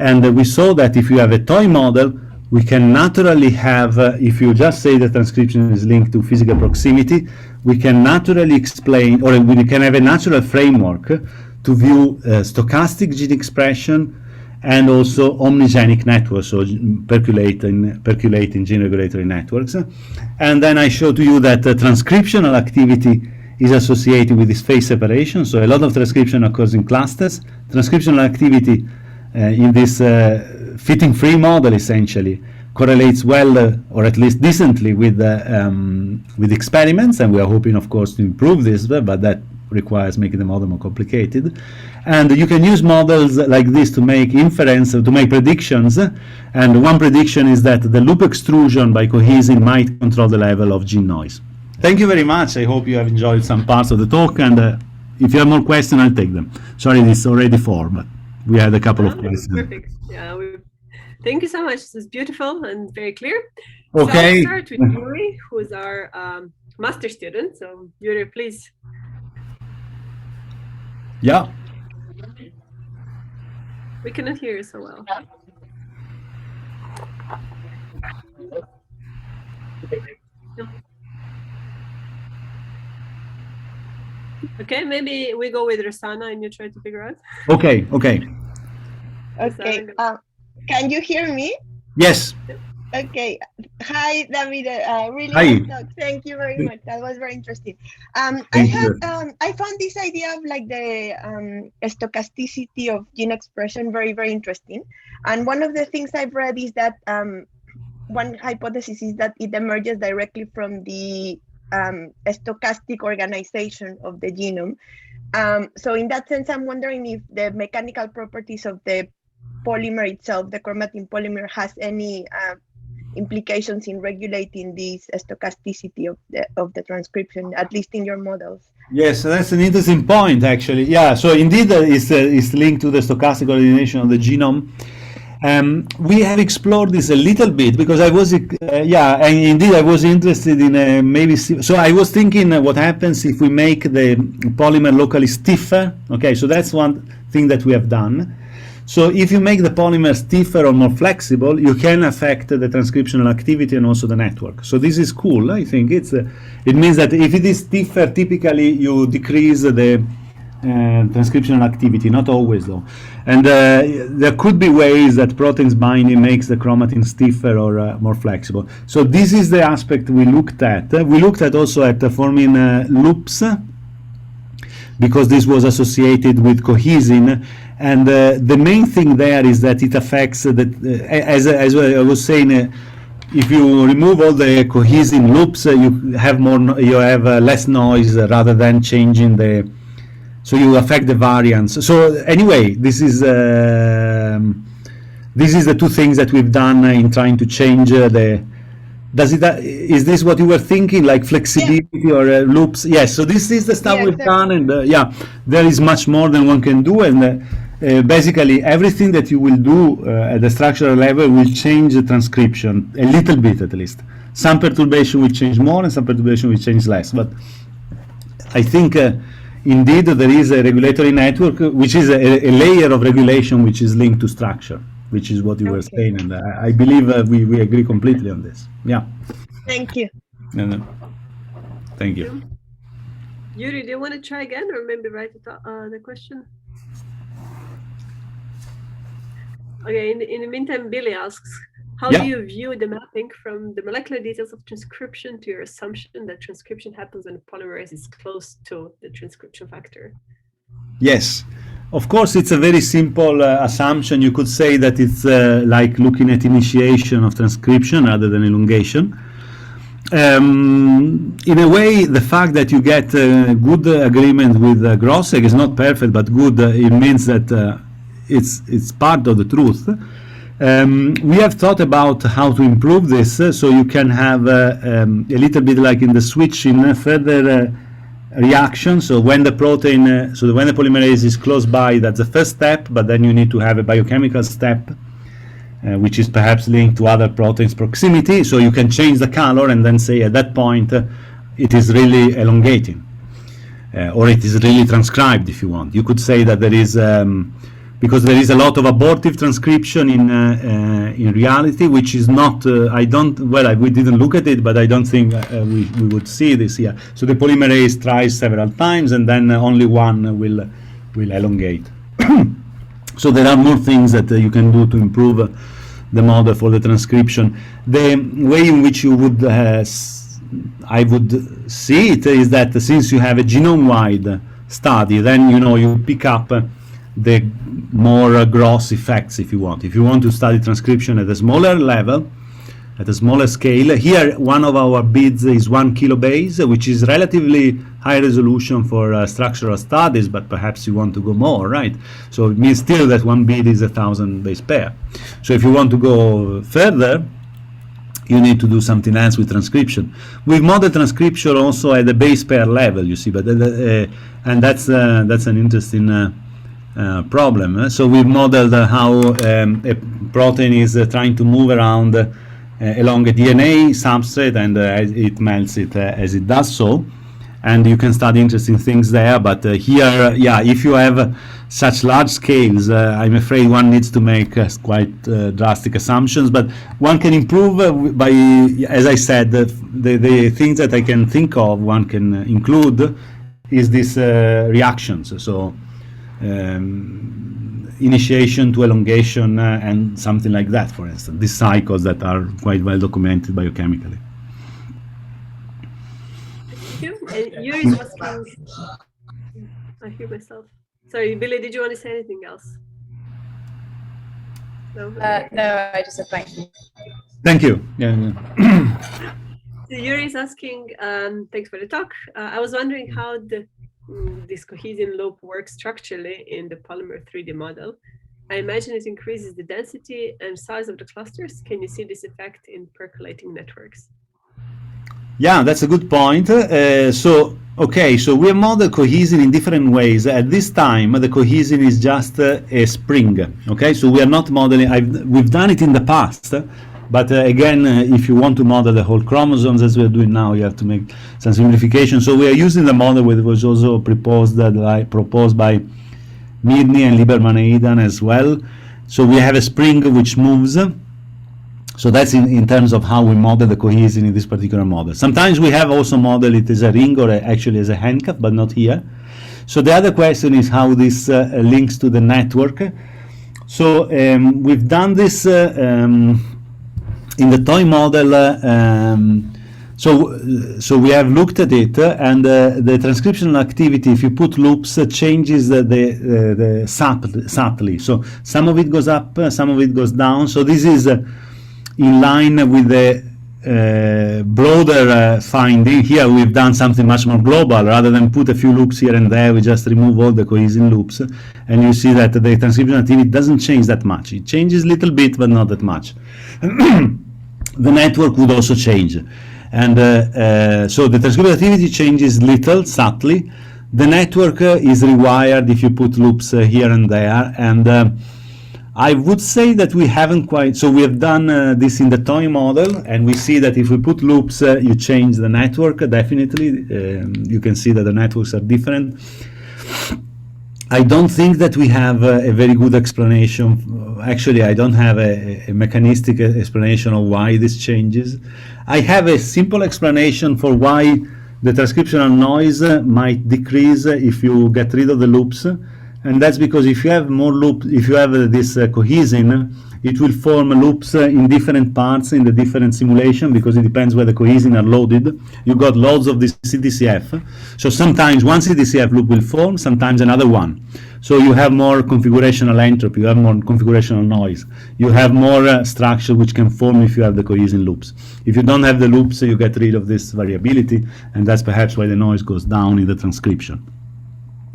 And we saw that if you have a toy model, we can naturally have, if you just say that transcription is linked to physical proximity, we can naturally explain, or we can have a natural framework to view stochastic gene expression and also omnigenic networks, so percolating gene regulatory networks. And then I showed to you that transcriptional activity is associated with this phase separation, so a lot of transcription occurs in clusters. Transcriptional activity in this fitting free model essentially correlates well, or at least decently, with experiments, and we are hoping, of course, to improve this, but that requires making the model more complicated. And you can use models like this to make inference, to make predictions, and one prediction is that the loop extrusion by cohesin might control the level of gene noise. Thank you very much. I hope you have enjoyed some parts of the talk, and if you have more questions, I'll take them. Sorry, it's already 4, but we had a couple of questions. Perfect. Yeah, thank you so much. This is beautiful and very clear. Okay. So I'll start with Yuri, who is our master student. So Yuri, please. Yeah. We cannot hear you so well. No. Okay, maybe we go with Rosanna and you try to figure out. Okay. Okay. Can you hear me? Yes. Okay. Hi, Davide. Really Hi. nice talk. Thank you very much. That was very interesting. I found this idea of like the stochasticity of gene expression very, very interesting. And one of the things I've read is that one hypothesis is that it emerges directly from the stochastic organization of the genome. So in that sense, I'm wondering if the mechanical properties of the polymer itself, the chromatin polymer, has any implications in regulating this stochasticity of the transcription, at least in your models. Yes, that's an interesting point, actually. Yeah, so indeed it's linked to the stochastic ordination of the genome. We have explored this a little bit because I was, and indeed I was interested in maybe, so I was thinking what happens if we make the polymer locally stiffer. Okay, so that's one thing that we have done. So if you make the polymer stiffer or more flexible, you can affect the transcriptional activity and also the network. So this is cool. I think it means that if it is stiffer, typically you decrease the transcriptional activity, not always though. And there could be ways that proteins binding makes the chromatin stiffer or more flexible. So this is the aspect we looked at. We looked at also at forming loops, because this was associated with cohesin. And the main thing there is that it affects, as I was saying, if you remove all the cohesin loops, you have less noise rather than changing the. So you affect the variance. So anyway, this is the two things that we've done in trying to change the. Is this what you were thinking, like flexibility or loops? Yes. So this is the stuff we've done, and there is much more than one can do, and basically everything that you will do at the structural level will change the transcription a little bit, at least. Some perturbation will change more, and some perturbation will change less. But I think. Indeed, there is a regulatory network, which is a layer of regulation which is linked to structure, which is what you were saying, and I believe we agree completely on this. Yeah. Thank you. Thank you. Yuri, do you want to try again, or maybe write the question? Okay. In the meantime, Billy asks, how do you view the mapping from the molecular details of transcription to your assumption that transcription happens when polymerase is close to the transcription factor? Yes, of course, it's a very simple assumption. You could say that it's like looking at initiation of transcription rather than elongation. In a way, the fact that you get good agreement with Grossegg is not perfect, but good. It means that it's part of the truth. We have thought about how to improve this, so you can have a little bit like in the switching further reaction. So when the protein, when the polymerase is close by, that's the first step, but then you need to have a biochemical step, which is perhaps linked to other proteins' proximity. So you can change the color and then say at that point it is really elongating, or it is really transcribed if you want. You could say that there is. Because there is a lot of abortive transcription in reality, which is not. We didn't look at it, but I don't think we would see this here. So the polymerase tries several times, and then only one will elongate. So there are more things that you can do to improve the model for the transcription. The way in which you would, I would see it, is that since you have a genome-wide study, then you pick up the more gross effects, if you want. If you want to study transcription at a smaller level, at a smaller scale, here one of our bids is 1 kilobase, which is relatively high resolution for structural studies, but perhaps you want to go more, right? So it means still that one bid is 1,000 base pair. So if you want to go further, you need to do something else with transcription. We've modeled transcription also at the base pair level, you see, but and that's an interesting problem. So we modeled how a protein is trying to move around along a DNA substrate, and it melts it as it does so. And you can study interesting things there. But here, if you have such large scales, I'm afraid one needs to make quite drastic assumptions. But one can improve by, as I said, the things that I can think of one can include is these reactions. So initiation to elongation and something like that, for instance. These cycles that are quite well documented biochemically. Thank you. And Yuri's asking, I hear myself. Sorry, Billy, did you want to say anything else? No, no, I just said thank you. Thank you. Yeah. So Yuri is asking, thanks for the talk. I was wondering how this cohesin loop works structurally in the polymer 3D model. I imagine it increases the density and size of the clusters. Can you see this effect in percolating networks? Yeah, that's a good point. So we have modeled cohesin in different ways. At this time, the cohesin is just a spring. Okay, so we are not modeling. We've done it in the past, but again, if you want to model the whole chromosomes as we're doing now, you have to make some simplification. So we are using the model which was also proposed by Mirny and Lieberman-Aidan as well. So we have a spring which moves. So that's in terms of how we model the cohesin in this particular model. Sometimes we have also modeled it as a ring or actually as a handcuff, but not here. So the other question is how this links to the network. So we've done this in the toy model. So we have looked at it, and the transcriptional activity, if you put loops, changes the subtly. So some of it goes up, some of it goes down. So this is in line with the broader finding. Here we've done something much more global. Rather than put a few loops here and there, we just remove all the cohesin loops, and you see that the transcription activity doesn't change that much. It changes a little bit, but not that much. The network would also change. And so the transcription activity changes little, subtly. The network is rewired if you put loops here and there. And I would say that we haven't quite, so we have done this in the toy model, and we see that if we put loops, you change the network, definitely. You can see that the networks are different. I don't think that we have a very good explanation. Actually, I don't have a mechanistic explanation of why this changes. I have a simple explanation for why the transcriptional noise might decrease if you get rid of the loops. And that's because if you have more loops, if you have this cohesin, it will form loops in different parts in the different simulation, because it depends where the cohesin are loaded. You got loads of this CDCF. So sometimes one CDCF loop will form, sometimes another one. So you have more configurational entropy, you have more configurational noise. You have more structure which can form if you have the cohesin loops. If you don't have the loops, you get rid of this variability, and that's perhaps why the noise goes down in the transcription.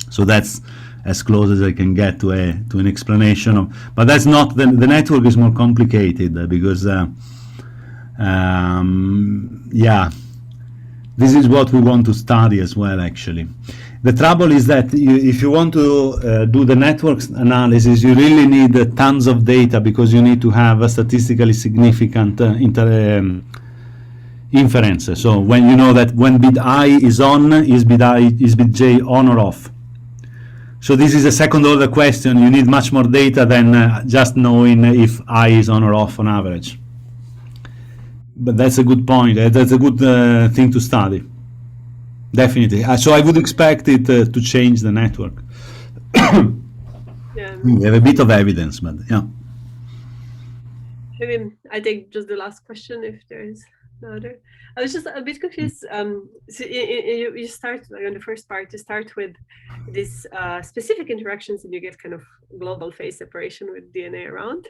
So that's as close as I can get to an explanation of, but that's not, the network is more complicated because yeah, this is what we want to study as well, actually. The trouble is that if you want to do the networks analysis, you really need tons of data, because you need to have a statistically significant inference. So when you know that when bit I is on, is bit j on or off. So this is a second order question. You need much more data than just knowing if I is on or off on average. But that's a good point. That's a good thing to study. Definitely. So I would expect it to change the network. Yeah. We have a bit of evidence, but yeah. Maybe I take just the last question if there is no other. I was just a bit confused. So you start, like on the first part, you start with these specific interactions, and you get kind of global phase separation with DNA around,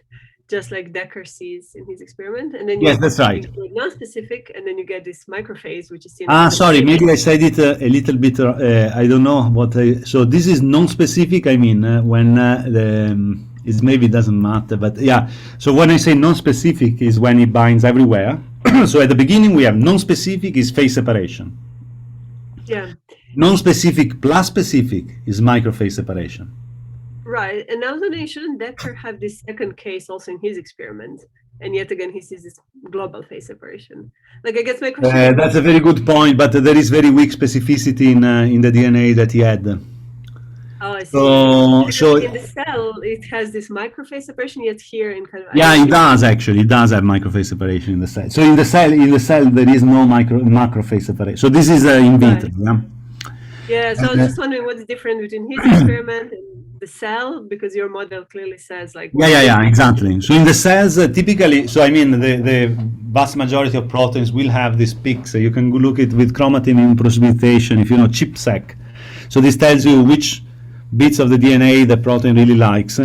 just like Decker sees in his experiment. And then you yes, that's right. Non-specific, and then you get this microphase, which is seen. Sorry, maybe I said it a little bit. I don't know what so this is non-specific. I mean, when it maybe doesn't matter, but yeah. So when I say non-specific is when it binds everywhere. So at the beginning we have non-specific is phase separation. Yeah. Non-specific plus specific is microphase separation. Right, and now then shouldn't Decker have this second case also in his experiment? And yet again, he sees this global phase separation. Like, I guess my question. That's a very good point, but there is very weak specificity in the DNA that he had. Oh, I see. So in the cell, it has this microphase separation, yet here in kind of. Yeah, it does actually. It does have microphase separation in the cell. So in the cell, there is no macrophase separation. So this is in vitro. Right. Yeah. So I was just wondering what's different between his experiment and the cell, because your model clearly says like. Yeah, exactly. So in the cells, typically, so I mean, the vast majority of proteins will have these peaks. You can look at with chromatin imprecipitation, if you know ChIP-seq. So this tells you which bits of the DNA the protein really likes.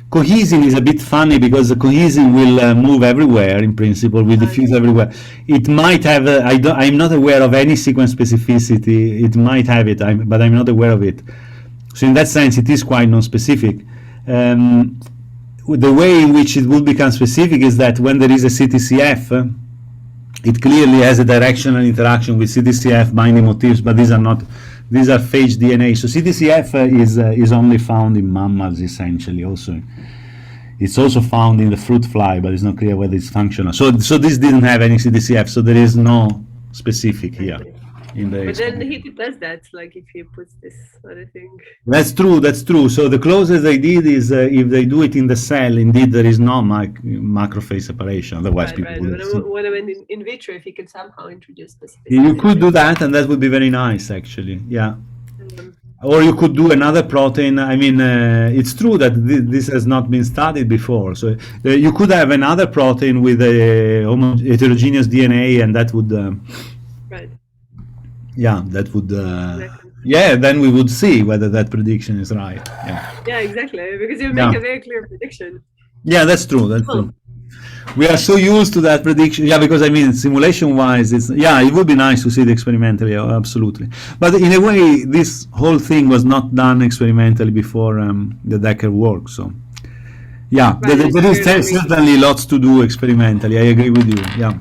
Cohesin is a bit funny because the cohesin will move everywhere in principle, will diffuse everywhere. It might have, I'm not aware of any sequence specificity. It might have it, but I'm not aware of it. So in that sense, it is quite non-specific. The way in which it will become specific is that when there is a CTCF, it clearly has a directional interaction with CTCF binding motifs, but these are phage DNA. So CTCF is only found in mammals essentially. Also, it's also found in the fruit fly, but it's not clear whether it's functional. So this didn't have any CTCF, so there is no specific here. But then Hiphop does that, like if he puts this other thing. That's true, that's true. So the closest they did is if they do it in the cell, indeed there is no macrophage separation. Otherwise, people would have When I went in vitro, if you could somehow introduce this. You could do that, and that would be very nice, actually. Yeah. Or you could do another protein. I mean, it's true that this has not been studied before. So you could have another protein with a heterogeneous DNA, and that would. Right. Yeah, that would. Yeah, then we would see whether that prediction is right. Yeah. Yeah, exactly. Because you make a very clear prediction. Yeah, that's true. That's true. We are so used to that prediction. Yeah, because I mean, simulation-wise, it would be nice to see it experimentally, absolutely. But in a way, this whole thing was not done experimentally before the Decker work. So, yeah, there is certainly lots to do experimentally. I agree with you. Yeah.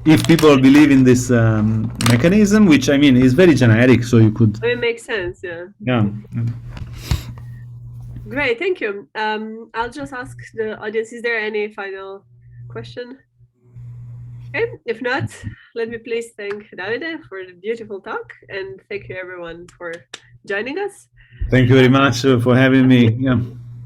If people believe in this mechanism, which I mean is very generic, so you could. It makes sense, yeah. Yeah. Great, thank you. I'll just ask the audience: is there any final question? Okay, if not, let me please thank Davide for the beautiful talk, and thank you everyone for joining us. Thank you very much for having me. Yeah.